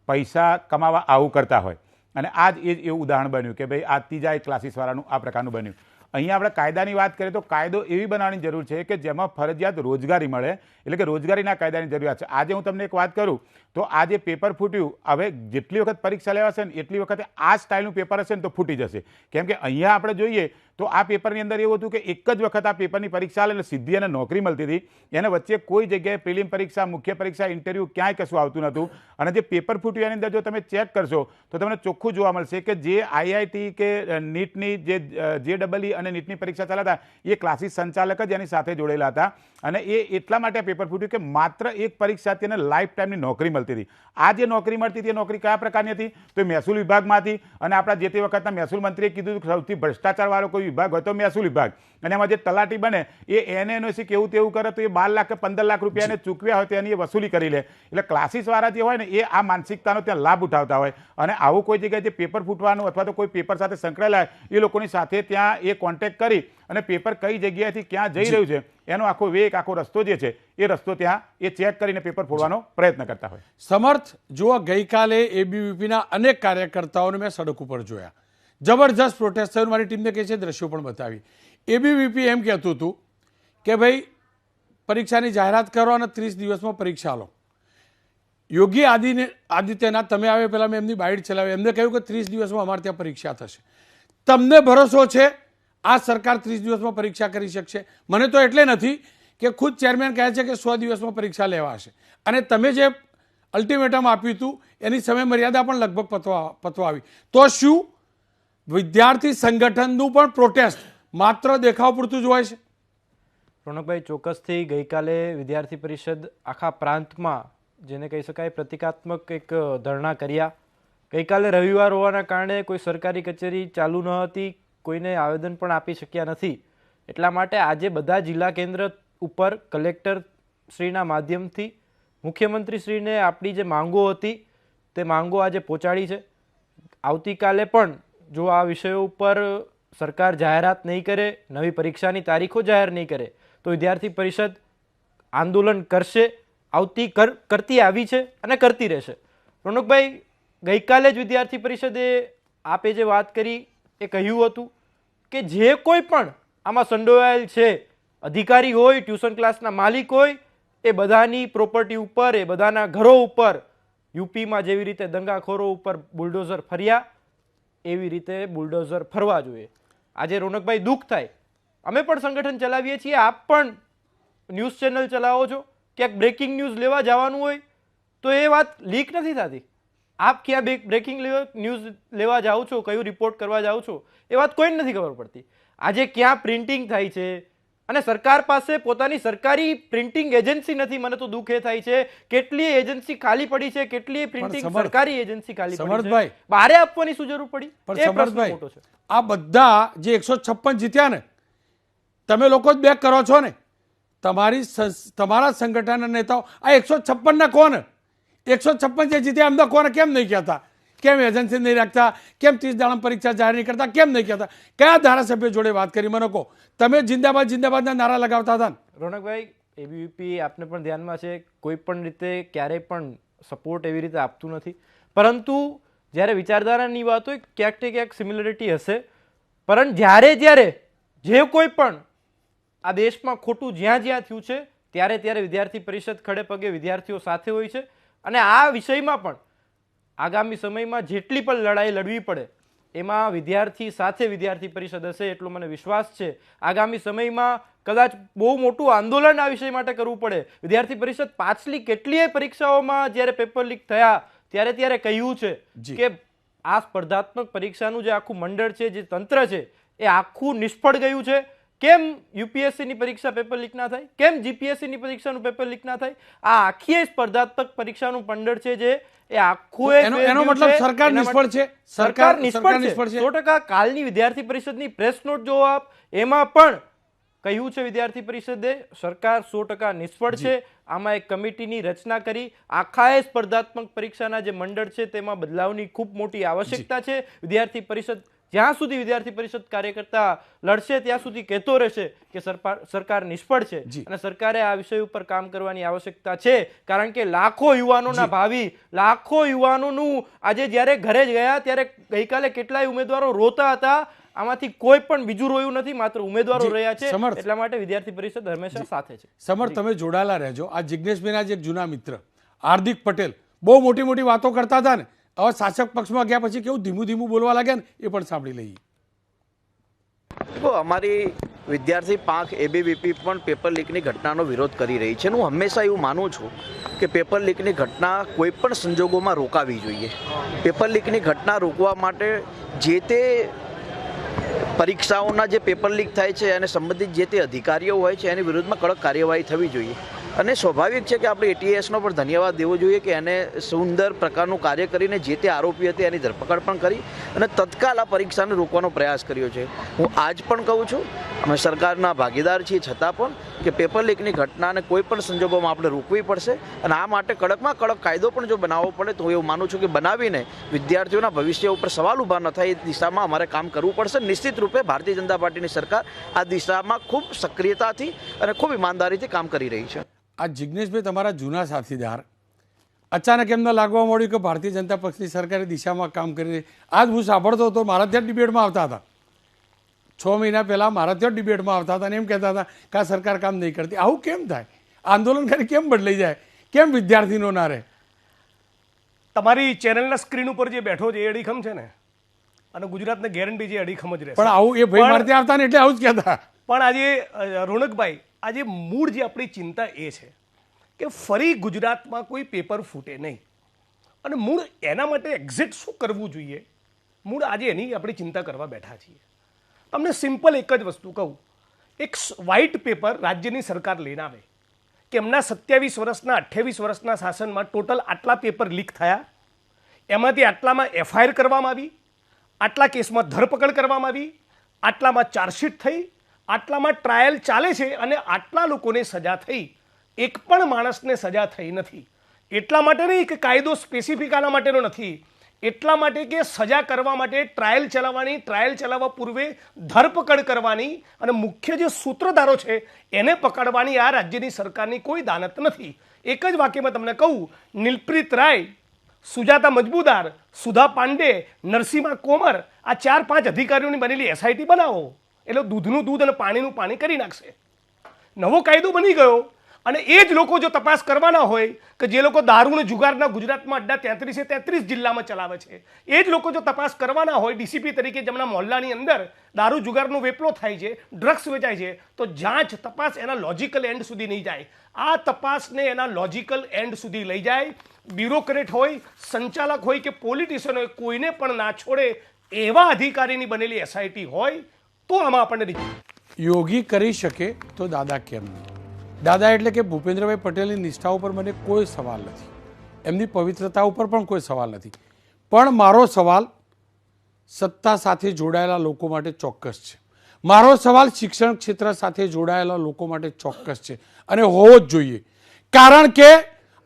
પૈસા કમાવા આવું કરતા હોય. અને આ જ એવું ઉદાહરણ બન્યું કે ભાઈ આ ત્રીજા એક ક્લાસીસવાળાનું આ પ્રકારનું બન્યું. અહીંયા આપણે કાયદાની વાત કરીએ તો કાયદો એવી બનાવવાની જરૂર છે કે જેમાં ફરજિયાત રોજગારી મળે, એટલે કે રોજગારીના કાયદાની જરૂરિયાત છે. આજે હું તમને એક વાત કરું તો આ જે પેપર ફૂટ્યું, હવે જેટલી વખત પરીક્ષા લેવાશે ને એટલી વખતે આ સ્ટાઇલનું પેપર હશે ને તો ફૂટી જશે. કેમ કે અહીંયા આપણે જોઈએ તો આ પેપરની અંદર એવું હતું કે એક જ વખત આ પેપરની પરીક્ષા લે એટલે સીધી એને નોકરી મળતી હતી. એને વચ્ચે કોઈ જગ્યાએ પ્રિલિમ પરીક્ષા, મુખ્ય પરીક્ષા, ઇન્ટરવ્યૂ ક્યાંય કશું આવતું નહોતું. અને જે પેપર ફૂટ્યું એની અંદર જો તમે ચેક કરશો તો તમને ચોખ્ખું જોવા મળશે કે જે આઈઆઈટી કે નીટની જે JEE અને નીટની પરીક્ષા ચાલતા એ ક્લાસીસ સંચાલક જ એની સાથે જોડેલા હતા. અને એ એટલા માટે પેપર ફૂટ્યું કે માત્ર એક પરીક્ષાથી એને લાઈફ ટાઈમની નોકરી મળતી. મળતી હતી. આ જે નોકરી મળતી હતી એ નોકરી કયા પ્રકારની હતી? તો એ મહેસૂલ વિભાગમાં હતી. અને આપણા જે તે વખતના મહેસૂલ મંત્રીએ કીધું કે સૌથી ભ્રષ્ટાચારવાળો કોઈ વિભાગ હોય તો મહેસૂલ વિભાગ. અને એમાં જે તલાટી બને એ એનએનઓસી કેવું તેવું કરે તો એ 12 લાખ કે 15 લાખ રૂપિયા એને ચૂકવ્યા હોય તો એની એ વસૂલી કરી લે. એટલે ક્લાસીસવાળા જે હોય ને એ આ માનસિકતાનો ત્યાં લાભ ઉઠાવતા હોય. અને આવું કોઈ જગ્યાએ જે પેપર ફૂટવાનું અથવા તો કોઈ પેપર સાથે સંકળાયેલા હોય એ લોકોની સાથે ત્યાં એ કોન્ટેક્ટ કરી અને પેપર કઈ જગ્યાએથી ક્યાં જઈ રહ્યું છે એનો આખો આખો રસ્તો જે છે એ રસ્તો ત્યાં એ ચેક કરીને પેપર ફોડવાનો પ્રયત્ન કરતા હોય. સમર્થ, જુઓ ગઈકાલે એબીવીપીના અનેક કાર્યકર્તાઓને મેં સડક ઉપર જોયા. જબરજસ્ત પ્રોટેસ્ટ થયું. મારી ટીમને કહે છે દ્રશ્યો પણ બતાવી. એબીવીપી એમ કહેતું હતું કે ભાઈ પરીક્ષાની જાહેરાત કરો અને 30 દિવસમાં પરીક્ષા લો. યોગી આદિત્યનાથ તમે આવે પહેલાં મેં એમની બાઇટ ચલાવી, એમને કહ્યું કે 30 દિવસમાં અમારે ત્યાં પરીક્ષા થશે. તમને ભરોસો છે આ સરકાર 30 દિવસમાં પરીક્ષા કરી શકશે? મને તો એટલે નથી કે ખુદ ચેરમેન કહે છે કે 100 દિવસમાં પરીક્ષા લેવાશે. અને તમે જે અલ્ટિમેટમ આપ્યું હતું એની સમય મર્યાદા પણ લગભગ પતવા આવી. તો શું વિદ્યાર્થી સંગઠનનું પણ પ્રોટેસ્ટ માત્ર દેખાવ પૂરતું જ હોય છે? રોનકભાઈ, ચોક્કસથી ગઈકાલે વિદ્યાર્થી પરિષદ આખા પ્રાંતમાં જેને કહી શકાય પ્રતિકાત્મક એક ધરણા કર્યા. ગઈકાલે રવિવાર હોવાના કારણે કોઈ સરકારી કચેરી ચાલુ ન હતી, કોઈને આવેદન પણ આપી શક્યા નથી. એટલા માટે આજે બધા જિલ્લા કેન્દ્ર ઉપર કલેક્ટર શ્રીના માધ્યમથી મુખ્યમંત્રીશ્રીને આપણી જે માંગો હતી તે માંગો આજે પહોંચાડી છે. આવતીકાલે પણ જો આ વિષયો ઉપર સરકાર જાહેરાત નહીં કરે, નવી પરીક્ષાની તારીખો જાહેર નહીં કરે તો વિદ્યાર્થી પરિષદ આંદોલન કરશે, કરતી આવી છે અને કરતી રહેશે. રોનકભાઈ, ગઈકાલે જ વિદ્યાર્થી પરિષદે આપે જે વાત કરી એ કહ્યું હતું કે જે કોઈ પણ આમાં સંડોવાયેલ છે, અધિકારી હોય, ટ્યુશન ક્લાસના માલિક હોય, એ બધાની પ્રોપર્ટી ઉપર, એ બધાના ઘરો ઉપર યુપીમાં જેવી રીતે દંગાખોરો ઉપર બુલડોઝર ફર્યા એવી રીતે બુલડોઝર ફરવા જોઈએ. આજે રોનકભાઈ દુઃખ થાય, અમે પણ સંગઠન ચલાવીએ છીએ, આપ પણ ન્યૂઝ ચેનલ ચલાવો છો, ક્યાંક બ્રેકિંગ ન્યૂઝ લેવા જવાનું હોય તો એ વાત લીક નથી થતી. આપ ક્યાં બ્રેકિંગ ન્યૂઝ લેવા જાઓ છો, કયું રિપોર્ટ કરવા જાઓ છો એ વાત કોઈને નથી ખબર પડતી. આજે ક્યાં પ્રિન્ટિંગ થાય છે અને સરકાર પાસે પોતાની સરકારી પ્રિન્ટિંગ એજન્સી નથી. મને તો દુઃખ એ થાય છે કેટલી એજન્સી ખાલી પડી છે, કેટલી પ્રિન્ટિંગ સરકારી એજન્સી ખાલી પડી છે, બારે આપવાની શું જરૂર પડી? એ પ્રશ્ન મોટો છે. આ બધા જે 156 જીત્યા ને તમે લોકો જ બેક કરો છો ને, તમારા સંગઠનના નેતાઓ આ 156 ના કોણ? 156 જે જીત્યા અમદાવાદ કોને કેમ નહીં કહેતા? કેમ એજન્સી નહીં રાખતા? કેમ 30 દાડા પરીક્ષા જાહેર નહીં કરતા? કેમ નહીં કહેતા? કયા ધારાસભ્ય જોડે વાત કરી મને કહો? તમે જિંદાબાદ જિંદાબાદના નારા લગાવતા હતા ને? રોનકભાઈ, એબીવીપી આપને પણ ધ્યાનમાં છે, કોઈ પણ રીતે ક્યારેય પણ સપોર્ટ એવી રીતે આપતું નથી. પરંતુ જ્યારે વિચારધારાની વાત હોય ક્યાંક ને ક્યાંક સિમિલરિટી હશે. પરંતુ જ્યારે જે કોઈ પણ આ દેશમાં ખોટું જ્યાં થયું છે ત્યારે વિદ્યાર્થી પરિષદ ખડે પગે વિદ્યાર્થીઓ સાથે હોય છે. અને આ વિષયમાં પણ આગામી સમયમાં જેટલી પણ લડાઈ લડવી પડે એમાં વિદ્યાર્થી સાથે વિદ્યાર્થી પરિષદ હશે એટલો મને વિશ્વાસ છે. આગામી સમયમાં કદાચ બહુ મોટું આંદોલન આ વિષય માટે કરવું પડે. વિદ્યાર્થી પરિષદ પાછલી કેટલીય પરીક્ષાઓમાં જ્યારે પેપર લીક થયા ત્યારે કહ્યું છે કે આ સ્પર્ધાત્મક પરીક્ષાનું જે આખું મંડળ છે, જે તંત્ર છે એ આખું નિષ્ફળ ગયું છે. કેમ યુપીએસસીની પરીક્ષા પેપર લીક ના થાય? કેમ જીપીએસસીની પરીક્ષાનું પેપર લીક ના થાય? આ આખી સ્પર્ધાત્મક પરીક્ષાનું મંડળ છે જે એ આખું એનો મતલબ સરકાર નિષ્ફળ છે. સરકાર નિષ્ફળ છે 100%. કાલની વિદ્યાર્થી પરિષદની પ્રેસ નોટ જો આપ, એમાં પણ કહ્યું છે વિદ્યાર્થી પરિષદે સરકાર 100% નિષ્ફળ છે. આમાં એક કમિટીની રચના કરી આખા સ્પર્ધાત્મક પરીક્ષાના જે મંડળ છે તેમાં બદલાવની ખૂબ મોટી આવશ્યકતા છે. વિદ્યાર્થી પરિષદ જ્યાં સુધી વિદ્યાર્થી પરિષદ કાર્યકર્તા લડશે ત્યાં સુધી કહેતો રહેશે કે સરકાર નિષ્ફળ છે અને સરકારે આ વિષય ઉપર કામ કરવાની આવશ્યકતા છે. કારણ કે લાખો યુવાનોના ભાવિ, લાખો યુવાનોનું આજે જ્યારે ઘરે જ ગયા ત્યારે ગઈકાલે કેટલાય ઉમેદવારો રોતા હતા, આમાંથી કોઈ પણ બીજું રોયું નથી, માત્ર ઉમેદવારો રહ્યા છે. એટલા માટે વિદ્યાર્થી પરિષદ હંમેશા સાથે છે. સમર, તમે જોડાયેલા રહેજો. આ જિજ્ઞેશભાઈના જે એક જૂના મિત્ર હાર્દિક પટેલ બહુ મોટી વાતો કરતા હતા ને, હવે શાસક પક્ષમાં ગયા પછી કેવું ધીમું બોલવા લાગ્યા ને એ પણ સાંભળી લઈએ. તો અમારી વિદ્યાર્થી પાંખ એબીવીપી પણ પેપર લીકની ઘટનાનો વિરોધ કરી રહી છે. હું હંમેશા એવું માનું છું કે પેપર લીકની ઘટના કોઈ પણ સંજોગોમાં રોકાવી જોઈએ. પેપર લીકની ઘટના રોકવા માટે જે તે પરીક્ષાઓના જે પેપર લીક થાય છે અને સંબંધિત જે તે અધિકારીઓ હોય છે એની વિરુદ્ધમાં કડક કાર્યવાહી થવી જોઈએ. અને સ્વાભાવિક છે કે આપણે એટીએસનો પણ ધન્યવાદ દેવો જોઈએ કે એને સુંદર પ્રકારનું કાર્ય કરીને જે તે આરોપી હતી એની ધરપકડ પણ કરી અને તત્કાલ આ પરીક્ષાને રોકવાનો પ્રયાસ કર્યો છે. હું આજ પણ કહું છું, અમે સરકારના ભાગીદાર છીએ છતાં પણ કે પેપર લીકની ઘટનાને કોઈ પણ સંજોગોમાં આપણે રોકવી પડશે અને આ માટે કડકમાં કડક કાયદો પણ જો બનાવવો પડે તો હું એવું માનું છું કે બનાવીને વિદ્યાર્થીઓના ભવિષ્ય ઉપર સવાલ ઊભા ન થાય એ દિશામાં અમારે કામ કરવું પડશે. નિશ્ચિત રૂપે ભારતીય જનતા પાર્ટીની સરકાર આ દિશામાં ખૂબ સક્રિયતાથી અને ખૂબ ઈમાનદારીથી કામ કરી રહી છે. આ જિજ્ઞેશભાઈ, તમારા જૂના સાથીદાર, અચાનક એમને લાગવા મળ્યું કે ભારતીય જનતા પક્ષની સરકારે દિશામાં કામ કરી રહી. આજ હું સાંભળતો હતો, મારા ત્યાં ડિબેટમાં આવતા હતા, 6 મહિના પહેલાં મારા ત્યાં ડિબેટમાં આવતા હતા અને એમ કહેતા હતા કે આ સરકાર કામ નહીં કરતી. આવું કેમ થાય? આંદોલનકારી કેમ બદલાઈ જાય? કેમ વિદ્યાર્થીનો ના રહે? તમારી ચેનલના સ્ક્રીન ઉપર જે બેઠો છે એ અડીખમ છે ને, અને ગુજરાતને ગેરંટી જે અડીખમ જ રહેશે. પણ આવું એ ભાઈ મારતે આવતા ને એટલે આવું જ કહેતા. પણ આજે રોનકભાઈ, આજે મૂળ જે આપણી ચિંતા એ છે કે ફરી ગુજરાતમાં કોઈ પેપર ફૂટે નહીં, અને મૂળ એના માટે એક્ઝેક્ટ શું કરવું જોઈએ, મૂળ આજે એની આપણે ચિંતા કરવા બેઠા છીએ. તમને સિમ્પલ એક જ વસ્તુ કહું, એક વ્હાઇટ પેપર રાજ્યની સરકાર લઈને આવે કે એમના 27 વર્ષના 28 વર્ષના શાસનમાં ટોટલ આટલા પેપર લીક થયા, એમાંથી આટલામાં એફઆઈઆર કરવામાં આવી, આટલા કેસમાં ધરપકડ કરવામાં આવી, આટલામાં ચાર્જશીટ થઈ, આટલામાં ટ્રાયલ ચાલે છે અને આટલા લોકોને સજા થઈ. એક પણ માણસને સજા થઈ નથી. એટલા માટે નહીં કે કાયદો સ્પેસિફિક આના માટેનો નથી, એટલા માટે કે સજા કરવા માટે ટ્રાયલ ચલાવવાની, ટ્રાયલ ચલાવવા પૂર્વે ધરપકડ કરવાની અને મુખ્ય જે સૂત્રધારો છે એને પકડવાની આ રાજ્યની સરકારની કોઈ દાનત નથી. એક જ વાક્યમાં તમને કહું, નીલપ્રીત રાય, સુજાતા મજમુદાર, સુધા પાંડે, નરસિંહા કોમર, આ 4-5 અધિકારીઓની બનેલી એસઆઈટી બનાવો એટલે દૂધનું દૂધ અને પાણીનું પાણી કરી નાખશે. નવો કાયદો બની ગયો અને એ જ લોકો જો તપાસ કરવાના હોય કે જે લોકો દારૂ અને જુગારના ગુજરાતમાં અડ્ડા 33 જિલ્લામાં ચલાવે છે, એ જ લોકો જો તપાસ કરવાના હોય ડીસીપી તરીકે જેમના મોહલ્લાની અંદર દારૂ જુગારનો વેપલો થાય છે, ડ્રગ્સ વેચાય છે, તો જાંચ તપાસ એના લોજિકલ એન્ડ સુધી નહીં જાય. આ તપાસને એના લોજિકલ એન્ડ સુધી લઈ જાય. બ્યુરોક્રેટ હોય, સંચાલક હોય કે પોલિટિશિયન હોય, કોઈને પણ ના છોડે એવા અધિકારીની બનેલી એસઆઈટી હોય તો આમાં આપણને યોગી કરી શકે તો દાદા કેમ નહીં? દાદા એટલે કે ભૂપેન્દ્રભાઈ પટેલની નિષ્ઠા ઉપર મને કોઈ સવાલ નથી, એમની પવિત્રતા ઉપર પણ કોઈ સવાલ નથી, પણ મારો સવાલ સત્તા સાથે જોડાયેલા લોકો માટે ચોક્કસ છે. મારો સવાલ શિક્ષણ ક્ષેત્ર સાથે જોડાયેલા લોકો માટે ચોક્કસ છે અને હોવો જ જોઈએ. કારણ કે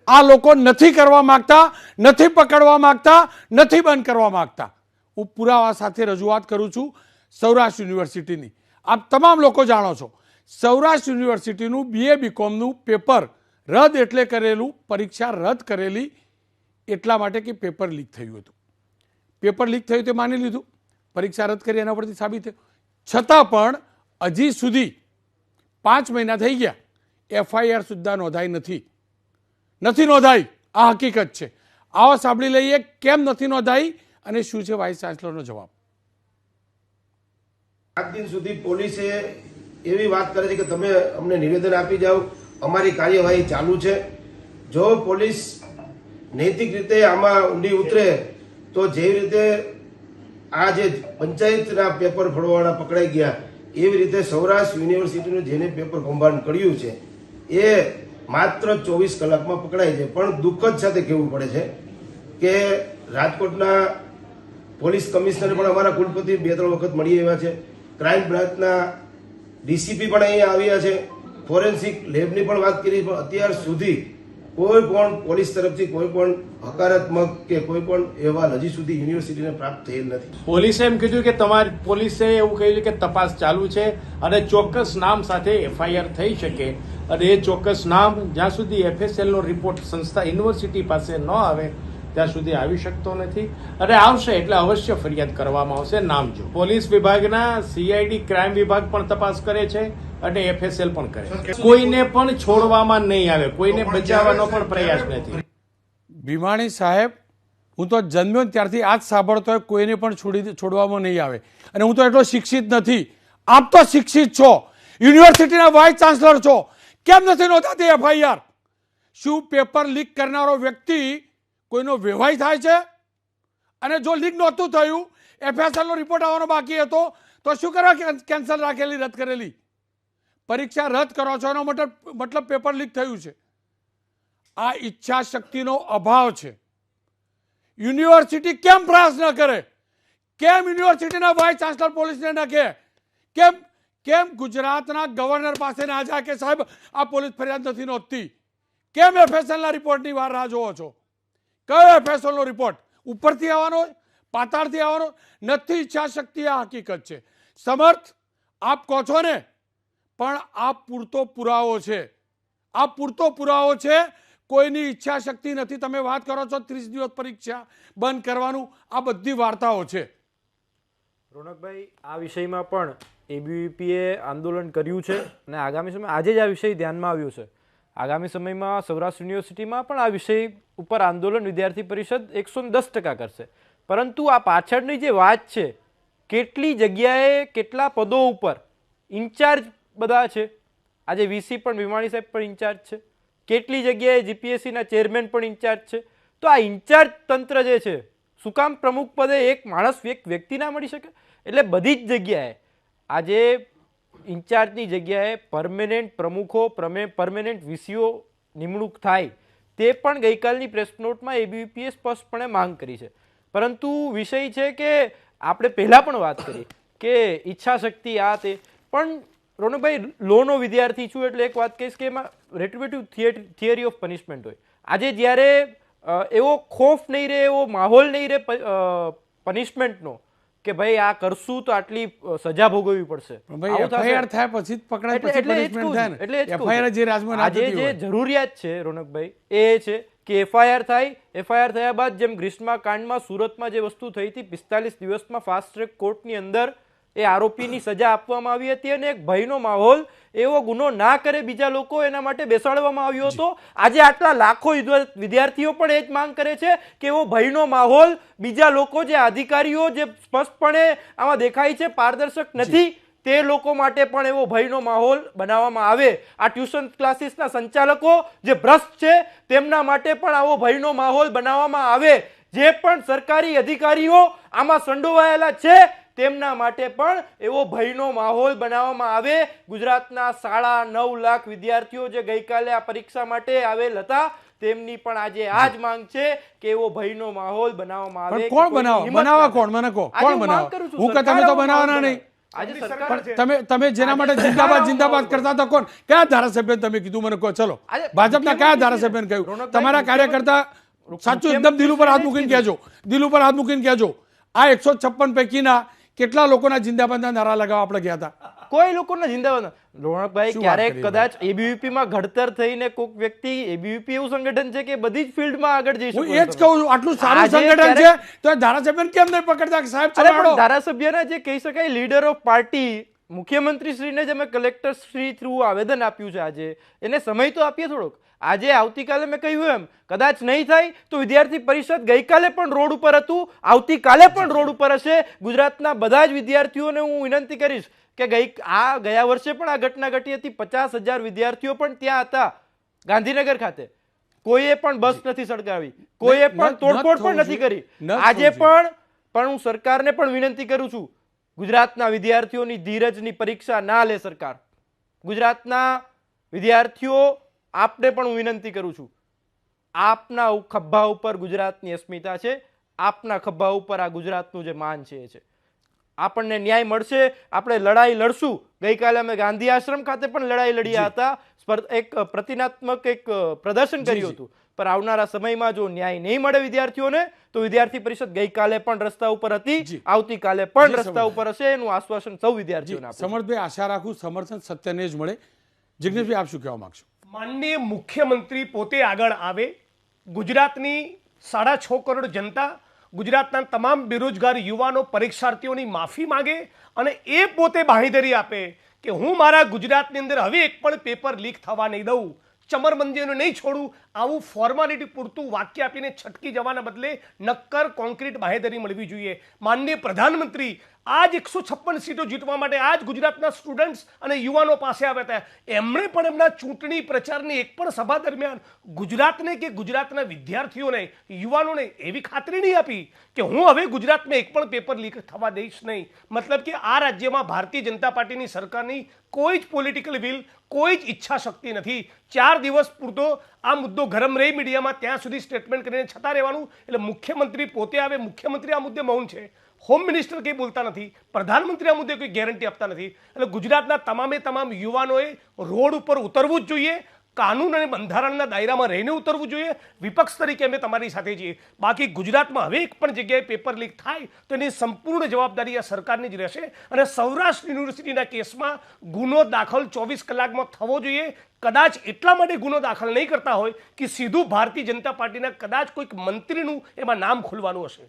આ લોકો નથી કરવા માગતા, નથી પકડવા માગતા, નથી બંધ કરવા માગતા. હું પુરાવા સાથે રજૂઆત કરું છું સૌરાષ્ટ્ર યુનિવર્સિટીની. આપ તમામ લોકો જાણો છો, સૌરાષ્ટ્ર યુનિવર્સિટીનું BA BComનું પેપર રદ એટલે કરેલું, પરીક્ષા રદ કરેલી એટલા માટે કે પેપર લીક થયું હતું. પેપર લીક થયું તે માની લીધું, પરીક્ષા રદ કરી એના પરથી સાબિત થયું. છતાં પણ હજી સુધી 5 મહિના થઈ ગયા, FIR સુદ્ધા નોંધાઈ નથી નોંધાઈ. આ હકીકત છે. આવો સાંભળી લઈએ કેમ નથી નોંધાઈ અને શું છે વાઇસ ચાન્સલરનો જવાબ. 7 દિન સુધી પોલીસે એવી વાત કરે છે કે તમે અમને નિવેદન આપી જાઓ, અમારી કાર્યવાહી ચાલુ છે. જો પોલીસ નૈતિક રીતે આમાં ઊંડી ઉતરે તો જેવી રીતે આ જે પંચાયતના પેપર ફોડવાના પકડાઈ ગયા એવી રીતે સૌરાષ્ટ્ર યુનિવર્સિટીનું જેને પેપર કૌભાંડ કર્યું છે એ માત્ર 24 કલાકમાં પકડાય છે. પણ દુઃખદ સાથે કહેવું પડે છે કે રાજકોટના પોલીસ કમિશનર પણ અમારા કુલપતિ 2-3 વખત મળી આવ્યા છે, ક્રાઇમ બ્રાન્ચના ડીસીપી પણ અહીંયા આવ્યા છે, ફોરેન્સિક લેબની પણ વાત કરી, પણ અત્યાર સુધી કોઈ પણ પોલીસ તરફથી કોઈ પણ હકારાત્મક કે કોઈ પણ અહેવાલ હજી સુધી યુનિવર્સિટીને પ્રાપ્ત થયેલ નથી. પોલીસે એમ કીધું કે તમારી પોલીસે એવું કહ્યું કે તપાસ ચાલુ છે અને ચોક્કસ નામ સાથે FIR થઈ શકે અને એ ચોક્કસ નામ જ્યાં સુધી FSLનો રિપોર્ટ સંસ્થા યુનિવર્સિટી પાસે ન આવે ત્યાં સુધી આવી શકતો નથી અને આવશે એટલે અવશ્ય ફરિયાદ કરવામાં આવશે. નામ જો પોલીસ વિભાગના CID ક્રાઇમ વિભાગ પણ તપાસ કરે છે અને FSL પણ કરે છે. કોઈને પણ છોડવામાં નહીં આવે, કોઈને બચાવવાનો પણ પ્રયાસ નથી. ભીમાણી સાહેબ, હું તો જન્મ્યો ત્યારથી આજ સાંભળતો હોય કોઈને પણ છોડવામાં નહીં આવે, અને હું તો એટલો શિક્ષિત નથી. આપ તો શિક્ષિત છો, યુનિવર્સિટીના વાઇસ ચાન્સલર છો, કેમ નથી નોંધાતી FIR? શું પેપર લીક કરનારો વ્યક્તિ કોઈનો વેવાઈ થાય છે? અને જો લીક નહોતું થયું, FSLનો રિપોર્ટ આવવાનો બાકી હતો, તો શું કરવા કેન્સલ રાખેલી, રદ કરેલી પરીક્ષા રદ કરો છો? એનો મતલબ પેપર લીક થયું છે. આ ઈચ્છા શક્તિનો અભાવ છે. યુનિવર્સિટી કેમ પ્રયાસ ન કરે? કેમ યુનિવર્સિટીના વાઇસ ચાન્સલર પોલીસને ન કહે? કેમ ગુજરાતના ગવર્નર પાસે ના જાય કે સાહેબ આ પોલીસ ફરિયાદ નથી નોંધતી? કેમ એફએસએલના રિપોર્ટની વાર રાહ જોવો છો? કયો એફએસએલનો રિપોર્ટ? ઉપરથી આવવાનો, પાતાળથી આવવાનો નથી. ઈચ્છા શક્તિ આ હકીકત છે. સમર્થ આપ કહો છો ને, પણ આ પૂરતો પુરાવો છે. આ પૂરતો પુરાવો છે. કોઈની ઈચ્છા શક્તિ નથી. તમે વાત કરો છો 30 દિવસ પરીક્ષા બંધ કરવાનું, આ બધી વાર્તાઓ છે. રોનકભાઈ, આ વિષયમાં પણ એબીવીપીએ આંદોલન કર્યું છે અને આગામી સમય આજે જ આ વિષય ધ્યાનમાં આવ્યો છે. આગામી સમયમાં સૌરાષ્ટ્ર યુનિવર્સિટીમાં પણ આ વિષય ઉપર આંદોલન વિદ્યાર્થી પરિષદ 110% કરશે. પરંતુ આ પાછળની જે વાત છે, કેટલી જગ્યાએ કેટલા પદો ઉપર ઇન્ચાર્જ બધા છે. આજે વીસી પણ વિમાણી સાહેબ પણ ઇન્ચાર્જ છે. કેટલી જગ્યાએ જીપીએસસીના ચેરમેન પણ ઇન્ચાર્જ છે. તો આ ઇન્ચાર્જ તંત્ર જે છે, શું કામ પ્રમુખ પદે એક માણસ એક વ્યક્તિ ના મળી શકે? એટલે બધી જ જગ્યાએ આજે ઇન્ચાર્જની જગ્યાએ પરમેનન્ટ પ્રમુખો, પરમેનન્ટ વીસીઓ નિમણૂક થાય, તે પણ ગઈકાલની પ્રેસ નોટમાં એબીવીપીએ સ્પષ્ટપણે માંગ કરી છે. પરંતુ વિષય છે કે આપણે પહેલાં પણ વાત કરી કે ઈચ્છા શક્તિ આ તે, પણ રોનકભાઈ લોનો વિદ્યાર્થી છું એટલે એક વાત કહીશ કે એમાં રેટ્રિબ્યુટિવ થિયરી ઓફ પનિશમેન્ટ હોય. આજે જ્યારે એવો ખોફ નહીં રહે, એવો માહોલ નહીં રહે પનિશમેન્ટનો કે ભાઈ આ કરશું તો આટલી સજા ભોગવવી પડશે. આજે જે જરૂરિયાત છે રોનકભાઈ એ છે કે એફઆઈઆર થાય. એફઆઈઆર થયા બાદ જેમ ગ્રીષ્મા કાંડમાં સુરતમાં જે વસ્તુ થઈ હતી, 45 દિવસમાં ફાસ્ટ ટ્રેક કોર્ટની અંદર એ આરોપીની સજા આપવામાં આવી હતી અને એક ભયનો માહોલ, એવો ગુનો ના કરે બીજા લોકો, એના માટે બેસાડવામાં આવ્યો હતો. આજે આટલા લાખો વિદ્યાર્થીઓ પણ એ જ માંગ કરે છે કે એવો ભયનો માહોલ બીજા લોકો, જે અધિકારીઓ જે સ્પષ્ટપણે આમાં દેખાય છે પારદર્શક નથી, તે લોકો માટે પણ એવો ભયનો માહોલ બનાવવામાં આવે. આ ટ્યુશન ક્લાસીસના સંચાલકો જે ભ્રષ્ટ છે તેમના માટે પણ આવો ભયનો માહોલ બનાવવામાં આવે. જે પણ સરકારી અધિકારીઓ આમાં સંડોવાયેલા છે તેમના માટે પણ એવો ભયનો માહોલ બનાવવામાં આવે. ગુજરાતના 9.5 લાખ વિદ્યાર્થીઓ જે ગઈકાલે આ પરીક્ષા માટે આવેલ હતા, તેમની પણ આજે આ જ માંગ છે કે એવો ભયનો માહોલ બનાવવામાં આવે. કોણ બનાવવા? કોણ? મને કહો, કોણ બનાવવા? હું કે તમે તો બનાવવાના નહીં. તમે જેના માટે જિંદાબાદ કરતા હતા, કોણ? કયા ધારાસભ્ય તમે કીધું મને કહો? ચલો, ભાજપના કયા ધારાસભ્યને કહ્યું? તમારા કાર્યકર્તા સાચું એકદમ દિલ ઉપર હાથ મૂકીને કહેજો, દિલ ઉપર હાથ મૂકીને કહેજો. આ 156 પૈકીના કેટલા લોકોના જિંદાબાદના નારા લગાવવા આપણે ગયા હતા? કોઈ લોકોના જિંદાબાદ. રોનકભાઈ, ક્યારેક કદાચ એબીવીપીમાં ઘડતર થઈને કોઈક વ્યક્તિ, એબીવીપી એવું સંગઠન છે કે બધી જ ફિલ્ડમાં આગળ જઈ શકે. હું એ જ કહું છું, આટલું સારું સંગઠન છે તો ધારાસભ્યને કેમ નહીં પકડતા? સાહેબ, ધારાસભ્યના જે કહી શકાય લીડર ઓફ પાર્ટી, મુખ્યમંત્રી શ્રીને જ અમે કલેક્ટર શ્રી થ્રુ આવેદન આપ્યું છે. આજે એને સમય તો આપીએ થોડોક. આજે આવતીકાલે મેં કહ્યું એમ કદાચ નહીં થાય તો વિદ્યાર્થી પરિષદ ગઈકાલે પણ રોડ ઉપર હતું, આવતીકાલે પણ રોડ ઉપર હશે. ગુજરાતના બધા જ વિદ્યાર્થીઓને હું વિનંતી કરીશ કે ગયા વર્ષે પણ આ ઘટના ઘટી હતી. 50,000 વિદ્યાર્થીઓ પણ ત્યાં હતા ગાંધીનગર ખાતે. કોઈએ પણ બસ નથી સળગાવી, કોઈએ પણ તોડફોડ પણ નથી કરી. આજે પણ હું સરકારને પણ વિનંતી કરું છું, ગુજરાતના વિદ્યાર્થીઓની ધીરજની પરીક્ષા ના લે સરકાર. ગુજરાતના વિદ્યાર્થીઓ, આપને પણ હું વિનંતી કરું છું, આપના ખભા ઉપર ગુજરાતની અસ્મિતા છે, આપના ખભા ઉપર આ ગુજરાતનું જે માન છે એ છે. આપણને ન્યાય મળશે, આપણે લડાઈ લડશું. ગઈકાલે અમે ગાંધી આશ્રમ ખાતે પણ લડાઈ લડ્યા હતા, એક પ્રતિનાત્મક એક પ્રદર્શન કર્યું હતું. પણ આવનારા સમયમાં જો ન્યાય નહીં મળે વિદ્યાર્થીઓને તો વિદ્યાર્થી પરિષદ ગઈકાલે પણ રસ્તા ઉપર હતી, આવતીકાલે પણ રસ્તા ઉપર હશે, એનું આશ્વાસન સૌ વિદ્યાર્થીઓને આપે. સમર્થભાઈ, આશા રાખું સમર્થન સત્યને જ મળે. જિગ્નેશભાઈ, આપ શું કહેવા માંગશો? માનનીય મુખ્યમંત્રી પોતે આગળ આવે, ગુજરાતની 6.5 કરોડ જનતા, ગુજરાતના તમામ બેરોજગાર યુવાનો, પરીક્ષાર્થીઓની માફી માંગે અને એ પોતે બાંહેધરી આપે કે હું મારા ગુજરાતની અંદર હવે એક પણ પેપર લીક થવા નહીં દઉં, ચમરબંધીઓને નહીં છોડું. આવું ફોર્માલિટી પૂરતું વાક્ય આપીને છટકી જવાના બદલે નક્કર કોન્ક્રીટ બાંહેધરી મળવી જોઈએ. માનનીય પ્રધાનમંત્રી આ જ 156 સીટો જીતવા માટે આ જ ગુજરાતના સ્ટુડન્ટ્સ અને યુવાનો પાસે આવ્યા હતા. એમણે પણ એમના ચૂંટણી પ્રચારની એક પણ સભા દરમિયાન ગુજરાતને કે ગુજરાતના વિદ્યાર્થીઓને, યુવાનોને એવી ખાતરી નહીં આપી કે હું હવે ગુજરાતમાં એક પણ પેપર લીક થવા દઈશ નહીં. મતલબ કે આ રાજ્યમાં ભારતીય જનતા પાર્ટીની સરકારની કોઈ જ પોલિટિકલ વિલ, કોઈ જ ઈચ્છા શક્તિ નથી. 4 દિવસ પૂરતો આ મુદ્દો ગરમ રહી મીડિયામાં ત્યાં સુધી સ્ટેટમેન્ટ કરીને છતાં રહેવાનું. એટલે મુખ્યમંત્રી પોતે આવે, મુખ્યમંત્રી આ મુદ્દે મૌન છે, હોમ મિનિસ્ટર કંઈ બોલતા નથી, પ્રધાનમંત્રી આ મુદ્દે કોઈ ગેરંટી આપતા નથી. એટલે ગુજરાતના તમામ યુવાનોએ રોડ ઉપર ઉતરવું જ જોઈએ, કાનૂન અને બંધારણના દાયરામાં રહીને ઉતરવું જોઈએ. વિપક્ષ તરીકે અમે તમારી સાથે છીએ. બાકી ગુજરાતમાં હવે એક પણ જગ્યાએ પેપર લીક થાય તો એની સંપૂર્ણ જવાબદારી આ સરકારની જ રહેશે. અને સૌરાષ્ટ્ર યુનિવર્સિટીના કેસમાં ગુનો દાખલ 24 કલાકમાં થવો જોઈએ. કદાચ એટલા માટે ગુનો દાખલ નહીં કરતા હોય કે સીધું ભારતીય જનતા પાર્ટીના કદાચ કોઈક મંત્રીનું એમાં નામ ખુલવાનું હશે.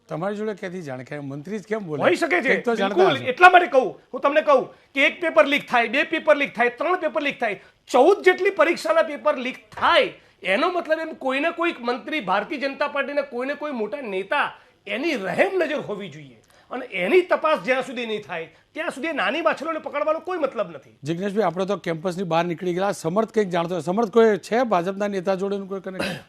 તમારી જોડે ક્યાંથી જાણકારી? મંત્રી જ કેમ બોલે? હોઈ શકે છે, તો બિલકુલ. એટલા માટે કહું, હું તમને કહું કે એક પેપર લીક થાય, 2 પેપર લીક થાય, 3 પેપર લીક થાય, 14 જેટલી પરીક્ષાના પેપર લીક થાય, એનો મતલબ એમ કોઈને કોઈક મંત્રી, ભારતીય જનતા પાર્ટીના કોઈને કોઈ મોટા નેતા, એની રહેમ નજર હોવી જોઈએ. અને એની તપાસ જ્યાં સુધી નહીં થાય ત્યાં સુધી નાની માછલીઓને પકડવાનો કોઈ મતલબ નથી. જિગ્નેશભાઈ, આપણે તો કેમ્પસની બહાર નીકળી ગયા. સમર્થ કંઈક જાણતો હોય? સમર્થ કોઈ છે ભાજપના નેતા જોડેનું કોઈ કનેક્શન?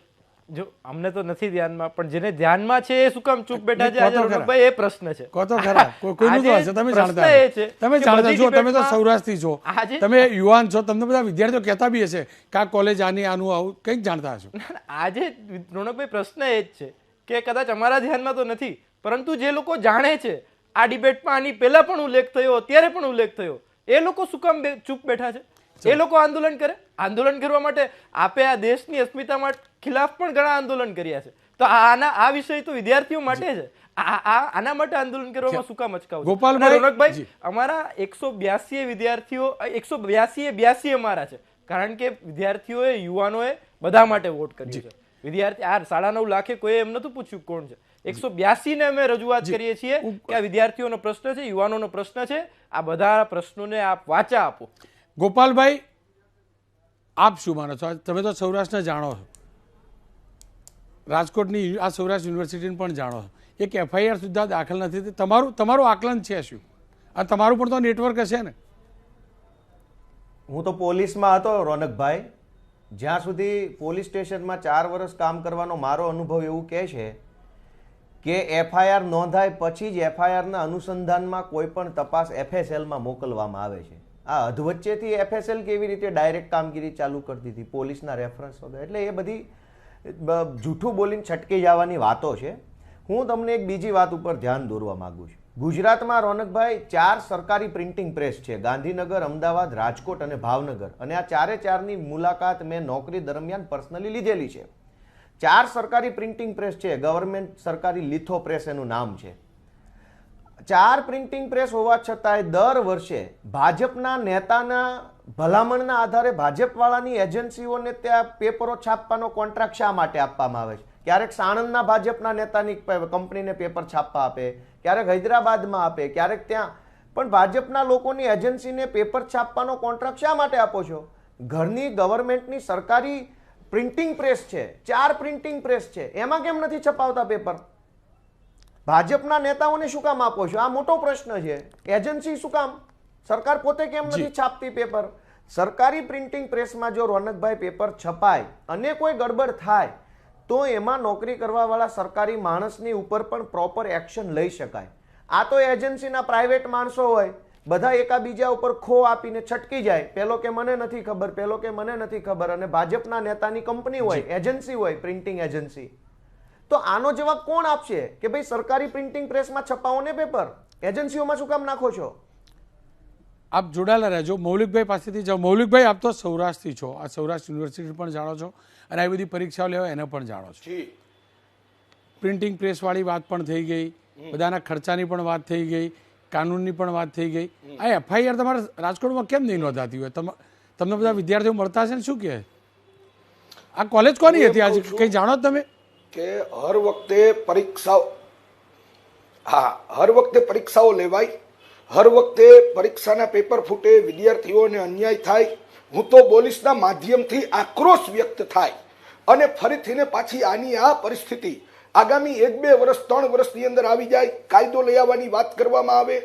જો અમને તો નથી ધ્યાનમાં, પણ જેને ધ્યાનમાં છે એ શું કામ ચૂપ બેઠા છે આજે રોનકભાઈ, એ પ્રશ્ન છે. કહો તો ખરા, કોઈનું તો હશે. તમે જાણતા છો, તમે જાણતા છો, તમે તો સૌરાષ્ટ્રથી છો, તમે યુવાન છો, તમને બધા વિદ્યાર્થીઓ કહેતા બી હશે કે આ કોલેજ આની આનું આવું કંઈક જાણતા હશો. આજે રોનકભાઈ પ્રશ્ન એ જ છે કે કદાચ અમારા ધ્યાનમાં તો નથી, પરંતુ જે લોકો જાણે છે, આ ડિબેટમાં આની પહેલા પણ ઉલ્લેખ થયો, અત્યારે પણ ઉલ્લેખ થયો, એ લોકો શું કામ ચૂપ બેઠા છે? એ લોકો આંદોલન કરે. આંદોલન કરવા માટે આપે આ દેશની અસ્મિતા ખિલાફ પણ ઘણા આંદોલન કર્યા છે. તો આ વિષય તો વિદ્યાર્થીઓ માટે છે. આના માટે આંદોલન કરવામાં શું કામ અચકાવું? ગોપાલભાઈ, રોનકભાઈ, અમારા 182 વિદ્યાર્થીઓ, 182 અમારા છે, કારણ કે વિદ્યાર્થીઓએ, યુવાનોએ બધા માટે વોટ કર્યો છે. વિદ્યાર્થી 9.5 લાખે કોઈ એમ નતું પૂછ્યું કોણ છે. 182 ને અમે રજૂઆત કરીએ છીએ કે આ વિદ્યાર્થીઓનો પ્રશ્ન છે, યુવાનોનો પ્રશ્ન છે. આ બધા પ્રશ્નોને આપ વાચા આપો. ગોપાલભાઈ, આપ શું માનો છો? તમે તો સૌરાષ્ટ્રને જાણો છો, રાજકોટની આ સૌરાષ્ટ્ર યુનિવર્સિટીને પણ જાણો છો. એક FIR સુદ્ધા દાખલ નથી. તમારું આકલન છે શું? આ તમારું પણ તો નેટવર્ક હશે ને? હું તો પોલીસમાં હતો રોનકભાઈ. જ્યાં સુધી પોલીસ સ્ટેશનમાં 4 વર્ષ કામ કરવાનો મારો અનુભવ એવું કહે છે કે FIR નોંધાય પછી જ FIRના અનુસંધાનમાં કોઈ પણ તપાસ FSLમાં મોકલવામાં આવે છે. આ અધવચ્ચેથી FSL કેવી રીતે ડાયરેક્ટ કામગીરી ચાલુ કરી દીધી પોલીસના રેફરન્સ વગર? એટલે એ બધી જૂઠું બોલીને છટકી જવાની વાતો છે. હું તમને એક બીજી વાત ઉપર ધ્યાન દોરવા માંગુ છું. ગુજરાતમાં રોનકભાઈ 4 સરકારી પ્રિન્ટિંગ પ્રેસ છે, ગાંધીનગર, અમદાવાદ, રાજકોટ અને ભાવનગર. અને આ 4ની મુલાકાત મેં નોકરી દરમિયાન પર્સનલી લીધેલી છે. 4 સરકારી પ્રિન્ટિંગ પ્રેસ છે. ગવર્મેન્ટ સરકારી લિથો પ્રેસ એનું નામ છે. 4 પ્રિન્ટિંગ પ્રેસ હોવા છતાંય દર વર્ષે ભાજપના નેતાના ભલામણના આધારે ભાજપવાળાની એજન્સીઓને ત્યાં પેપરો છાપવાનો કોન્ટ્રાક્ટ શા માટે આપવામાં આવે છે? ક્યારેક સાણંદના ભાજપના નેતાની કંપનીને પેપર છાપવા આપે, ક્યારેક હૈદરાબાદમાં આપે, ક્યારેક ત્યાં. પણ ભાજપના લોકોની એજન્સીને પેપર છાપવાનો કોન્ટ્રાક્ટ શા માટે આપો છો? ઘરની ગવર્મેન્ટની સરકારી પ્રિન્ટિંગ પ્રેસ છે, 4 પ્રિન્ટિંગ પ્રેસ છે, એમાં કેમ નથી છપાવતા પેપર? ભાજપના નેતાઓને શું કામ આપો છો? આ મોટો પ્રશ્ન છે. એજન્સી શું કામ? સરકાર પોતે કેમ નથી છાપતી પેપર? સરકારી પ્રિન્ટિંગ પ્રેસમાં જો રોનકભાઈ પેપર છપાય અને કોઈ ગડબડ થાય તો એમાં નોકરી કરવાવાળા સરકારી માણસની ઉપર પણ પ્રોપર એક્શન લઈ શકાય. આ તો એજન્સીના પ્રાઇવેટ માણસો હોય, બધા એકાબીજા ઉપર ખો આપીને છટકી જાય. પેલો કે મને નથી ખબર, પેલો કે મને નથી ખબર. અને ભાજપના નેતાની કંપની હોય, એજન્સી હોય, પ્રિન્ટિંગ એજન્સી. તો આનો જવાબ કોણ આપશે કે ભાઈ સરકારી પ્રિન્ટિંગ પ્રેસમાં છપાવો ને પેપર, એજન્સીઓમાં શું કામ નાખો છો? આપ જોડાયેલા રહેજો. મૌલિકભાઈ પાસેથી જાઓ. મૌલિકભાઈ, આપ તો સૌરાષ્ટ્રથી છો, આ સૌરાષ્ટ્ર યુનિવર્સિટી પણ જાણો છો અને આવી બધી પરીક્ષાઓ લેવા એને પણ જાણો છો. પ્રિન્ટિંગ પ્રેસવાળી વાત પણ થઈ ગઈ, બધાના ખર્ચાની પણ વાત થઈ ગઈ, કાનૂનની પણ વાત થઈ ગઈ. આ FIR તમારા રાજકોટમાં કેમ નહીં નોંધાતી હોય? તમને બધા વિદ્યાર્થીઓ મળતા હશે ને? શું કહે? આ કોલેજ કોની હતી આજે, કંઈ જાણો તમે? કે હર વખતે પરીક્ષાઓ લેવાય, હર વખતે પરીક્ષાના પેપર ફૂટે, વિદ્યાર્થીઓને અન્યાય થાય. હું તો પોલીસના માધ્યમથી આક્રોશ વ્યક્ત થાય અને ફરીથી ને પાછી આની આ પરિસ્થિતિ આગામી 1-2 વર્ષ 3 વર્ષની અંદર આવી જાય, કાયદો લઈ આવવાની વાત કરવામાં આવે,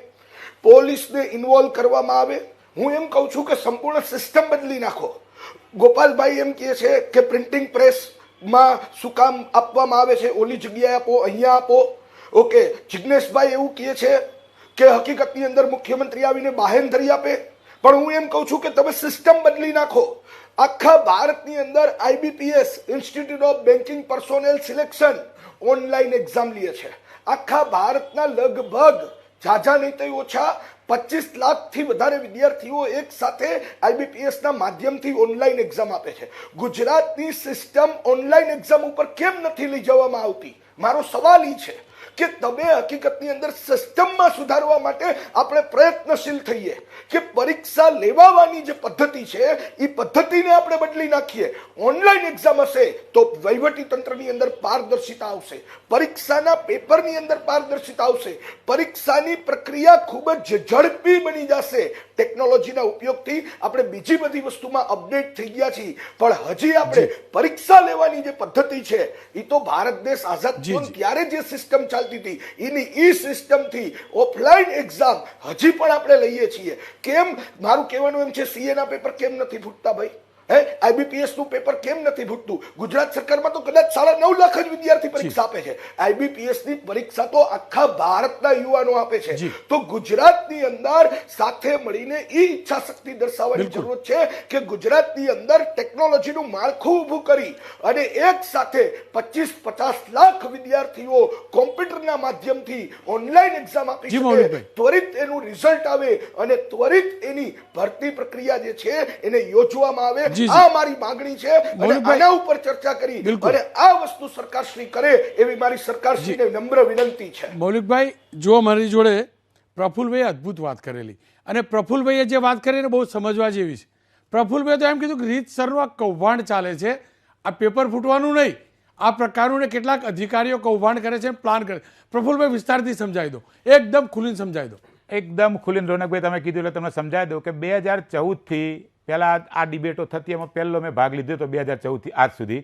પોલીસને ઇન્વોલ્વ કરવામાં આવે. હું એમ કહું છું કે સંપૂર્ણ સિસ્ટમ બદલી નાખો. ગોપાલભાઈ એમ કહે છે કે પ્રિન્ટિંગ પ્રેસમાં શું કામ આપવામાં આવે છે, ઓલી જગ્યાએ આપો, અહીંયા આપો. ઓકે, જિગ્નેશભાઈ એવું કહે છે કે હકીકતની અંદર મુખ્યમંત્રી આવીને બાહેંધરી આપે. પણ હું એમ કહું છું કે તમે સિસ્ટમ બદલી નાખો. આખા ભારતની અંદર IBPS institute of banking personnel selection online exam લે છે. આખા ભારતના લગભગ ઝાઝા નહીં તો ઓછા 25 લાખથી વધારે વિદ્યાર્થીઓ એક સાથે IBPS ના માધ્યમથી ઓનલાઈન એક્ઝામ આપે છે. ગુજરાતની સિસ્ટમ ઓનલાઈન એક્ઝામ ઉપર કેમ નથી લઈ જવામાં આવતી? મારો સવાલ એ છે કે તમે હકીકતની અંદર સિસ્ટમમાં સુધારવા માટે આપણે પ્રયત્નશીલ થઈએ કે પરીક્ષા લેવાની જે પદ્ધતિ છે એ પદ્ધતિને આપણે બદલી નાખીએ. ઓનલાઈન એક્ઝામ હશે તો વહીવટી તંત્રની અંદર પારદર્શિતા આવશે, પરીક્ષાના પેપરની અંદર પારદર્શિતા આવશે, પરીક્ષાની પ્રક્રિયા ખૂબ જ ઝડપી બની જશે. ટેકનોલોજીના ઉપયોગથી આપણે બીજી બધી વસ્તુમાં અપડેટ થઈ ગયા છીએ, પણ હજી આપણે પરીક્ષા લેવાની જે પદ્ધતિ છે એ તો ભારત દેશ આઝાદ થયો ત્યારે જે સિસ્ટમ ચાલતી હતી એની ઈ સિસ્ટમથી ઓફલાઈન એક્ઝામ હજી પણ આપણે લઈએ છીએ. કેમ? મારું કહેવાનું એમ છે CA ના પેપર કેમ નથી ફૂટતા ભાઈ? IBPS નું પેપર કેમ નથી ફૂટતું? ગુજરાત સરકારમાં તો કદાચ 9.5 લાખ જ વિદ્યાર્થી પરીક્ષા આપે છે. IBPS ની પરીક્ષા તો આખા ભારતના યુવાનો આપે છે. તો ગુજરાતની અંદર સાથે મળીને એ ઈચ્છા શક્તિ દર્શાવવાની જરૂર છે કે ગુજરાતની અંદર ટેકનોલોજીનું માળખું ઊભું કરી અને એક સાથે 25-50 લાખ વિદ્યાર્થીઓ કોમ્પ્યુટરના માધ્યમથી ઓનલાઈન એક્ઝામ આપી શકે, ત્વરિત એનું રિઝલ્ટ આવે અને ત્વરિત એની ભરતી પ્રક્રિયા જે છે એને યોજવામાં આવે. આ મારી માંગણી છે અને આના ઉપર ચર્ચા કરી અને આ વસ્તુ સરકારશ્રી કરે એવી મારી સરકારશ્રીને નમ્ર વિનંતી છે. મૌલિકભાઈ, જો મારી જોડે પ્રફુલભાઈએ અદ્ભુત વાત કરેલી અને પ્રફુલભાઈએ જે વાત કરીને બહુ સમજવા જેવી છે. પ્રફુલભાઈએ તો એમ કીધું કે રીતસરનું આ કૌભાંડ ચાલે છે, આ પેપર ફૂટવાનું નહીં, આ પ્રકારનું ને કેટલાક અધિકારીઓ કૌભાંડ કરે છે, પ્લાન કરે. પ્રફુલભાઈ વિસ્તારથી સમજાવી દો, એકદમ ખુલીને સમજાવી દો. એકદમ ખુલીને રોનકભાઈ તમે કીધું એટલે તમને સમજાવી દઉં કે 2014થી પહેલાં આ ડિબેટો થતી, એમાં પહેલો મેં ભાગ લીધો હતો 2014થી આજ સુધી.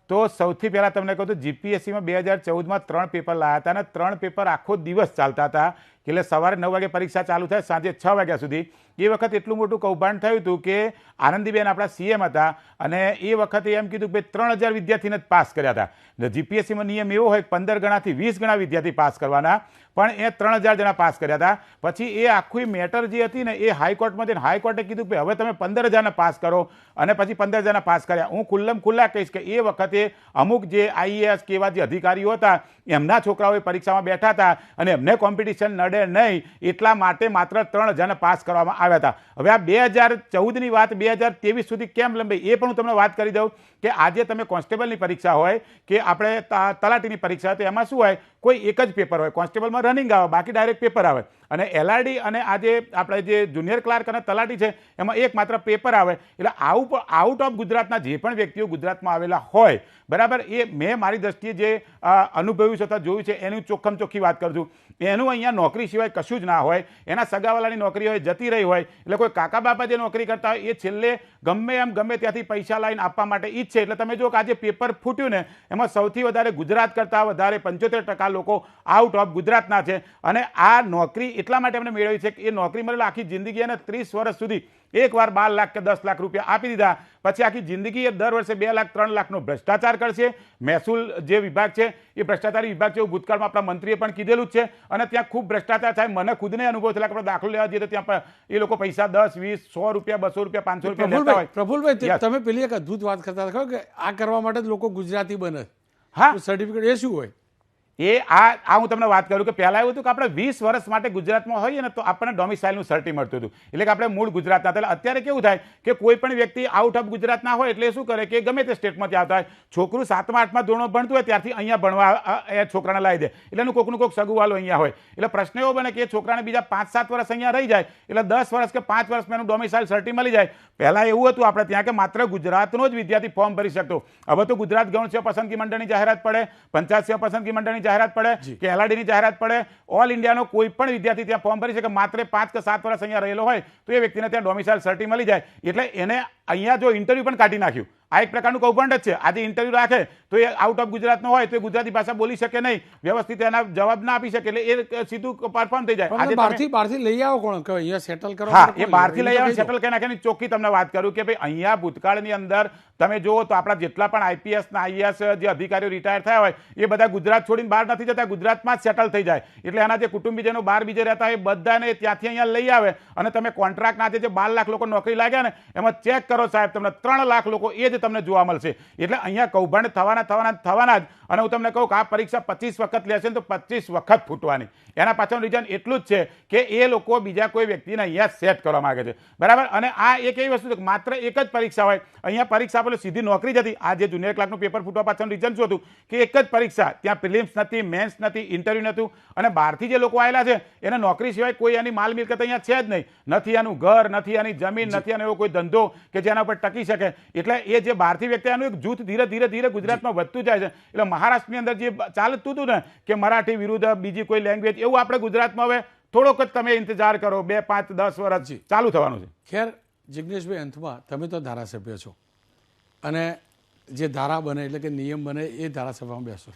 તો સૌથી પહેલાં તમને કહું તો GPSCમાં 2014માં 3 પેપર લાવ્યા હતા અને 3 પેપર આખો દિવસ ચાલતા હતા. એટલે સવારે 9 વાગે પરીક્ષા ચાલુ થાય, સાંજે 6 વાગ્યા સુધી. એ વખત એટલું મોટું કૌભાંડ થયું હતું કે આનંદીબેન આપણા CM હતા અને એ વખતે એમ કીધું કે 3000 વિદ્યાર્થીને જ પાસ કર્યા હતા. GPSCમાં નિયમ એવો હોય 15 ગણાથી 20 ગણા વિદ્યાર્થી પાસ કરવાના, પણ એ 3000 જણા પાસ કર્યા હતા. પછી એ આખી મેટર જે હતી ને એ હાઈકોર્ટમાં જઈને હાઈકોર્ટે કીધું કે હવે તમે 15000ને પાસ કરો અને પછી 15000ને પાસ કર્યા. હું ખુલ્લા કહીશ કે એ વખતે અમુક જે IAS કે એવા જે અધિકારીઓ હતા એમના છોકરાઓ પરીક્ષામાં બેઠા હતા અને એમને કોમ્પિટિશન નડે નહીં એટલા માટે માત્ર 3000ને પાસ કરવામાં આવ્યા હતા. હવે આ 2014ની વાત 2023 સુધી કેમ લંબાઈ એ પણ હું તમને વાત કરી દઉં કે આજે તમે કોન્સ્ટેબલની પરીક્ષા હોય કે આપણે તલાટીની પરીક્ષા હોય તો એમાં શું હોય, કોઈ એક જ પેપર હોય. કોન્સ્ટેબલમાં રનિંગ આવે, બાકી ડાયરેક્ટ પેપર આવે. અને LRD અને આજે આપણે જે જુનિયર ક્લાર્ક અને તલાટી છે એમાં એક માત્ર પેપર આવે. એટલે આઉટ ઓફ ગુજરાતના જે પણ વ્યક્તિઓ ગુજરાતમાં આવેલા હોય, બરાબર, એ મેં મારી દ્રષ્ટિએ જે અનુભવ્યું છે અથવા જોયું છે એની ચોખ્ખમ ચોખ્ખી વાત કરું છું. એનું અહીંયા નોકરી સિવાય કશું જ ના હોય, એના સગાવાલાની નોકરી હોય, જતી રહી હોય. એટલે કોઈ કાકા બાપા જે નોકરી કરતા હોય એ છેલ્લે ગમે ત્યાંથી પૈસા લાવીને આપવા માટે ઈ જ છે. એટલે તમે જો કે આજે પેપર ફૂટ્યું ને એમાં સૌથી વધારે ગુજરાત કરતાં વધારે 75% લોકો આઉટ ઓફ ગુજરાતના છે. અને આ નોકરી એટલા માટે એમને મેળવી છે કે એ નોકરી મળેલા આખી જિંદગી અને 30 વર્ષ સુધી એકવાર 12 લાખ કે 10 લાખ રૂપિયા આપી દીધા પછી આખી જિંદગી એ દર વર્ષે 2 લાખ 3 લાખનો ભ્રષ્ટાચાર કરશે. મહેસૂલ જે વિભાગ છે એ ભ્રષ્ટાચારી વિભાગ છે એવું ભૂતકાળમાં આપણા મંત્રીએ પણ કીધેલું જ છે અને ત્યાં ખૂબ ભ્રષ્ટાચાર થાય. મને ખુદને અનુભવ થયેલા કે આપણે દાખલો લેવા જઈએ તો ત્યાં એ લોકો પૈસા 10, 20, 100 રૂપિયા, 200 રૂપિયા, 500 રૂપિયા લેતા હોય. પ્રફુલભાઈ, તમે પેલી એક અદ્ભુત વાત કરતા હતા કે આ કરવા માટે જ લોકો ગુજરાતી બને. હા, સર્ટિફિકેટ એ શું હોય? આ હું તમને વાત કરું કે પહેલાં એવું હતું કે આપણે 20 વર્ષ માટે ગુજરાતમાં હોઈએ ને તો આપણને ડોમિસાઇલનું સર્ટી મળતું હતું, એટલે કે આપણે મૂળ ગુજરાતના હતા. અત્યારે કેવું થાય કે કોઈ પણ વ્યક્તિ આઉટ ઓફ ગુજરાતના હોય એટલે શું કરે કે ગમે તે સ્ટેટમાંથી આવતા હોય, છોકરું 7મા 8મા ધોરણમાં ભણતું હોય ત્યારથી અહીંયા ભણવા એ છોકરાને લાવી દે. એટલે એનું કોકનું કોક સગુવાલો અહીંયા હોય. એટલે પ્રશ્ન એવો બને કે એ છોકરાને બીજા 5-7 વર્ષ અહીંયા રહી જાય એટલે 10 વર્ષ કે 5 વર્ષમાં એનું ડોમિસાઇલ સર્ટી મળી જાય. પહેલાં એવું હતું આપણે ત્યાં કે માત્ર ગુજરાતનો જ વિદ્યાર્થી ફોર્મ ભરી શકતો. હવે તો ગુજરાત ગૌણ સેવા પસંદગી મંડળની જાહેરાત પડે, પંચાયત સેવા પસંદગી મંડળની જાહેરાત પડે કે LRDની જાહેરાત પડે, ઓલ ઇન્ડિયાનો કોઈ પણ વિદ્યાર્થી ત્યાં ફોર્મ ભરી શકે. માત્ર 5 કે 7 વર્ષ અહીંયા રહેલો હોય તો એ વ્યક્તિને ત્યાં ડોમિસાઇલ સર્ટી મળી જાય. એટલે એને અહીંયા જો ઇન્ટરવ્યૂ પણ કાઢી નાખ્યું, આ એક પ્રકારનું કૌભાંડ જ છે. આજે ઇન્ટરવ્યૂ રાખે તો એ આઉટ ઓફ ગુજરાતનો હોય તો એ ગુજરાતી ભાષા બોલી શકે નહીં, વ્યવસ્થિત એના જવાબ ના આપી શકે, એટલે એ સીધું પરફોર્મ થઈ જાય. આજે બહારથી લઈ આવો કોણ કે અહીંયા સેટલ કરો? હા, એ બહારથી લઈ આવો સેટલ કરી નાખે. ચોખ્ખી તમને વાત કરું કે ભાઈ અહીંયા ભૂતકાળની અંદર તમે જુઓ તો આપણા જેટલા પણ IPS ના IAS જે અધિકારીઓ રિટાયર થયા હોય એ બધા ગુજરાત છોડીને બહાર નથી જતા, ગુજરાતમાં જ સેટલ થઈ જાય. એટલે એના જે કુટુંબીજનો બહાર બીજે રહેતા એ બધાને ત્યાંથી અહીંયા લઈ આવે અને તમે કોન્ટ્રાક્ટના જે 12 લાખ લોકો નોકરી લાગ્યા ને એમાં ચેક કરો કરો સાહેબ, તમને 3 લાખ લોકો એ જ તમને જોવા મળશે. એટલે અહીંયા કૌભાંડ થવાના જ. અને હું તમને કહું કે આ પરીક્ષા 25 વખત લેશે ને તો 25 વખત ફૂટવાની. એના પાછળનું રીઝન એટલું જ છે કે એ લોકો બીજા કોઈ વ્યક્તિને અહીંયા સેટ કરવા માંગે છે, બરાબર. અને આ એક એવી વસ્તુ છે કે માત્ર એક જ પરીક્ષા હોય. અહીંયા પરીક્ષા પેલો સીધી નોકરી જ હતી. આ જે જુનિયર ક્લાર્કનું પેપર ફૂટવા પાછળનું રીઝન શું હતું કે એક જ પરીક્ષા, ત્યાં પ્રિલિમ્સ નથી, મેન્સ નથી, ઇન્ટરવ્યુ નહોતું. અને બહારથી જે લોકો આવેલા છે એને નોકરી સિવાય કોઈ એની માલ મિલકત અહીંયા છે જ નહીં. નથી એનું ઘર, નથી એની જમીન, નથી એનો એવો કોઈ ધંધો કે જેના ઉપર ટકી શકે. એટલે એ જે બહારથી વ્યક્તિ એનું એક જૂથ ધીરે ધીરે ગુજરાતમાં વધતું જાય છે. એટલે મહારાષ્ટ્રની અંદર જે ચાલતું હતું ને કે મરાઠી વિરુદ્ધ બીજી કોઈ લેંગ્વેજ, એવું આપણે ગુજરાતમાં હવે થોડોક જ તમે ઇંતજાર કરો, 2, 5, 10 વર્ષ ચાલુ થવાનું છે. ખેર જિગ્નેશભાઈ, અંતમાં તમે તો ધારાસભ્ય છો અને જે ધારા બને એટલે કે નિયમ બને એ ધારાસભામાં બેસો,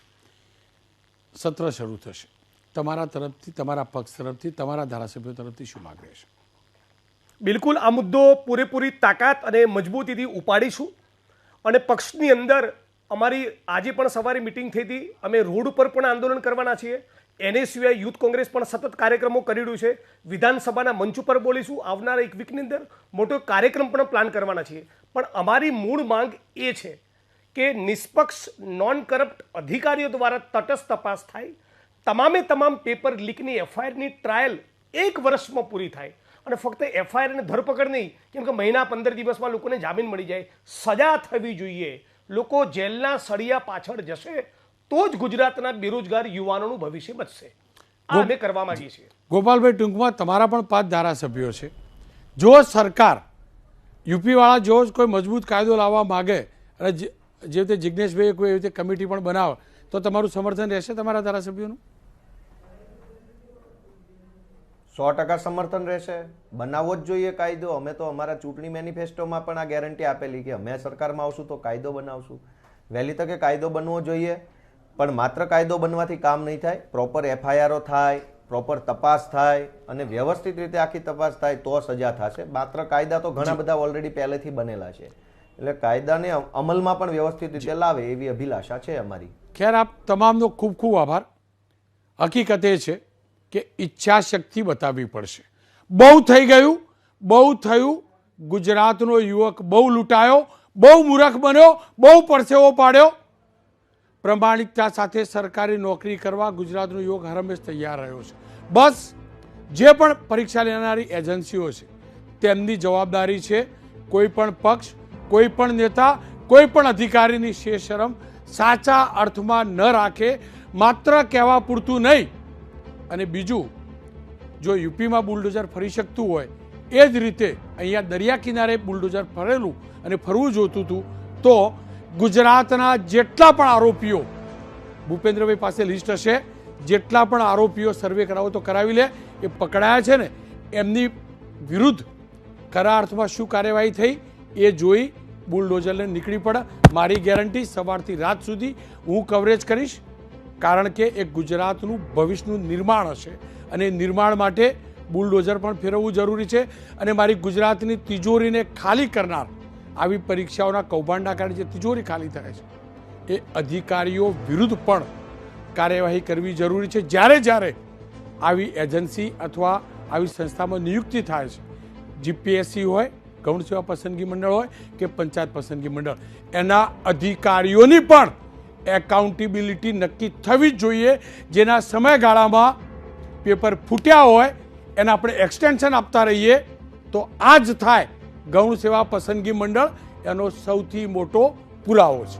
સત્ર શરૂ થશે. તમારા તરફથી, તમારા પક્ષ તરફથી, તમારા ધારાસભ્યો તરફથી શું માગ રહેશે? બિલકુલ આ મુદ્દો પૂરેપૂરી તાકાત અને મજબૂતીથી ઉપાડીશું. અને પક્ષની અંદર અમારી આજે પણ સવારે મિટિંગ થઈ હતી. અમે રોડ ઉપર પણ આંદોલન કરવાના છીએ. એને સિવાય યુથ કોંગ્રેસ પણ સતત કાર્યક્રમો કરી રહ્યું છે. વિધાનસભાના મંચ ઉપર બોલીશું. આવનારા 1 વીકની અંદર મોટો કાર્યક્રમ પણ પ્લાન કરવાના છીએ. પણ અમારી મૂળ માંગ એ છે કે નિષ્પક્ષ નોન કરપ્ટ અધિકારીઓ દ્વારા તટસ્થ તપાસ થાય. તમામ પેપર લીકની એફઆઈઆરની ટ્રાયલ 1 વર્ષમાં પૂરી થાય. અને ફક્ત એફઆઈઆર અને ધરપકડ નહીં, કેમ કે મહિના 15 દિવસમાં લોકોને જામીન મળી જાય. સજા થવી જોઈએ. લોકો જેલના સળિયા પાછળ જશે તો જ ગુજરાતના બેરોજગાર યુવાનોનું ભવિષ્ય બચશે. આ અમે કરવા માંગીએ છીએ. ગોપાલભાઈ, ટૂંકમાં તમારા પણ 5 ધારાસભ્યો છે. જો સરકાર યુપીવાળા જો કોઈ મજબૂત કાયદો લાવવા માગે અને જે રીતે જિગ્નેશભાઈએ કોઈ એવી રીતે કમિટી પણ બનાવે તો તમારું સમર્થન રહેશે તમારા ધારાસભ્યોનું? 100% સમર્થન રહેશે. બનાવવો જ જોઈએ કાયદો. અમે તો અમારા ચૂંટણી મેનિફેસ્ટોમાં પણ આ ગેરંટી આપેલી કે અમે સરકારમાં આવશું તો કાયદો બનાવશું. વહેલી તકે કાયદો બનવો જોઈએ. પણ માત્ર કાયદો બનવાથી કામ નહીં થાય. પ્રોપર એફઆઈઆરો થાય, પ્રોપર તપાસ થાય અને વ્યવસ્થિત રીતે આખી તપાસ થાય તો સજા થશે. માત્ર કાયદા તો ઘણા બધા ઓલરેડી પહેલેથી બનેલા છે. એટલે કાયદાને અમલમાં પણ વ્યવસ્થિત રીતે લાવે એવી અભિલાષા છે અમારી. ખેર, આપ તમામનો ખૂબ ખૂબ આભાર. હકીકત એ છે કે ઈચ્છા શક્તિ બતાવવી પડશે. બહુ થઈ ગયું, બહુ થયું. ગુજરાતનો યુવક બહુ લૂંટાયો, બહુ મૂર્ખ બન્યો, બહુ પરસેવો પાડ્યો. પ્રમાણિકતા સાથે સરકારી નોકરી કરવા ગુજરાતનો યુવક હરમેશ તૈયાર રહ્યો છે. બસ જે પણ પરીક્ષા લેનારી એજન્સીઓ છે તેમની જવાબદારી છે કોઈ પણ પક્ષ, કોઈ પણ નેતા, કોઈ પણ અધિકારીની શરમ સાચા અર્થમાં ન રાખે. માત્ર કહેવા પૂરતું નહીં. અને બીજું, જો યુપીમાં બુલડોઝર ફરી શકતું હોય એ જ રીતે અહીંયા દરિયા કિનારે બુલડોઝર ફરેલું અને ફરવું જોતું હતું તો ગુજરાતના જેટલા પણ આરોપીઓ, ભૂપેન્દ્રભાઈ પાસે લિસ્ટ હશે, જેટલા પણ આરોપીઓ સર્વે કરાવો તો કરાવી લે, એ પકડાયા છે ને એમની વિરુદ્ધ ખરા અર્થમાં શું કાર્યવાહી થઈ એ જોઈ બુલડોઝરને નીકળી પડે. મારી ગેરંટી સવારથી રાત સુધી હું કવરેજ કરીશ. કારણ કે એક ગુજરાતનું ભવિષ્યનું નિર્માણ હશે અને નિર્માણ માટે બુલડોઝર પણ ફેરવવું જરૂરી છે. અને મારી ગુજરાતની તિજોરીને ખાલી કરનાર આવી પરીક્ષાઓના કૌભાંડના કારણે જે તિજોરી ખાલી થાય છે એ અધિકારીઓ વિરુદ્ધ પણ કાર્યવાહી કરવી જરૂરી છે. જ્યારે આવી એજન્સી અથવા આવી સંસ્થામાં નિયુક્તિ થાય છે, જીપીએસસી હોય, ગૌણ સેવા પસંદગી મંડળ હોય કે પંચાયત પસંદગી મંડળ, એના અધિકારીઓની પણ એકાઉન્ટેબિલિટી નક્કી થવી જ જોઈએ. જેના સમયગાળામાં પેપર ફૂટ્યા હોય એને આપણે એક્સટેન્શન આપતા રહીએ તો આ જ થાય ગૌણ સેવા પસંદગી મંડળ એનો સૌથી મોટો પુરાવો છે.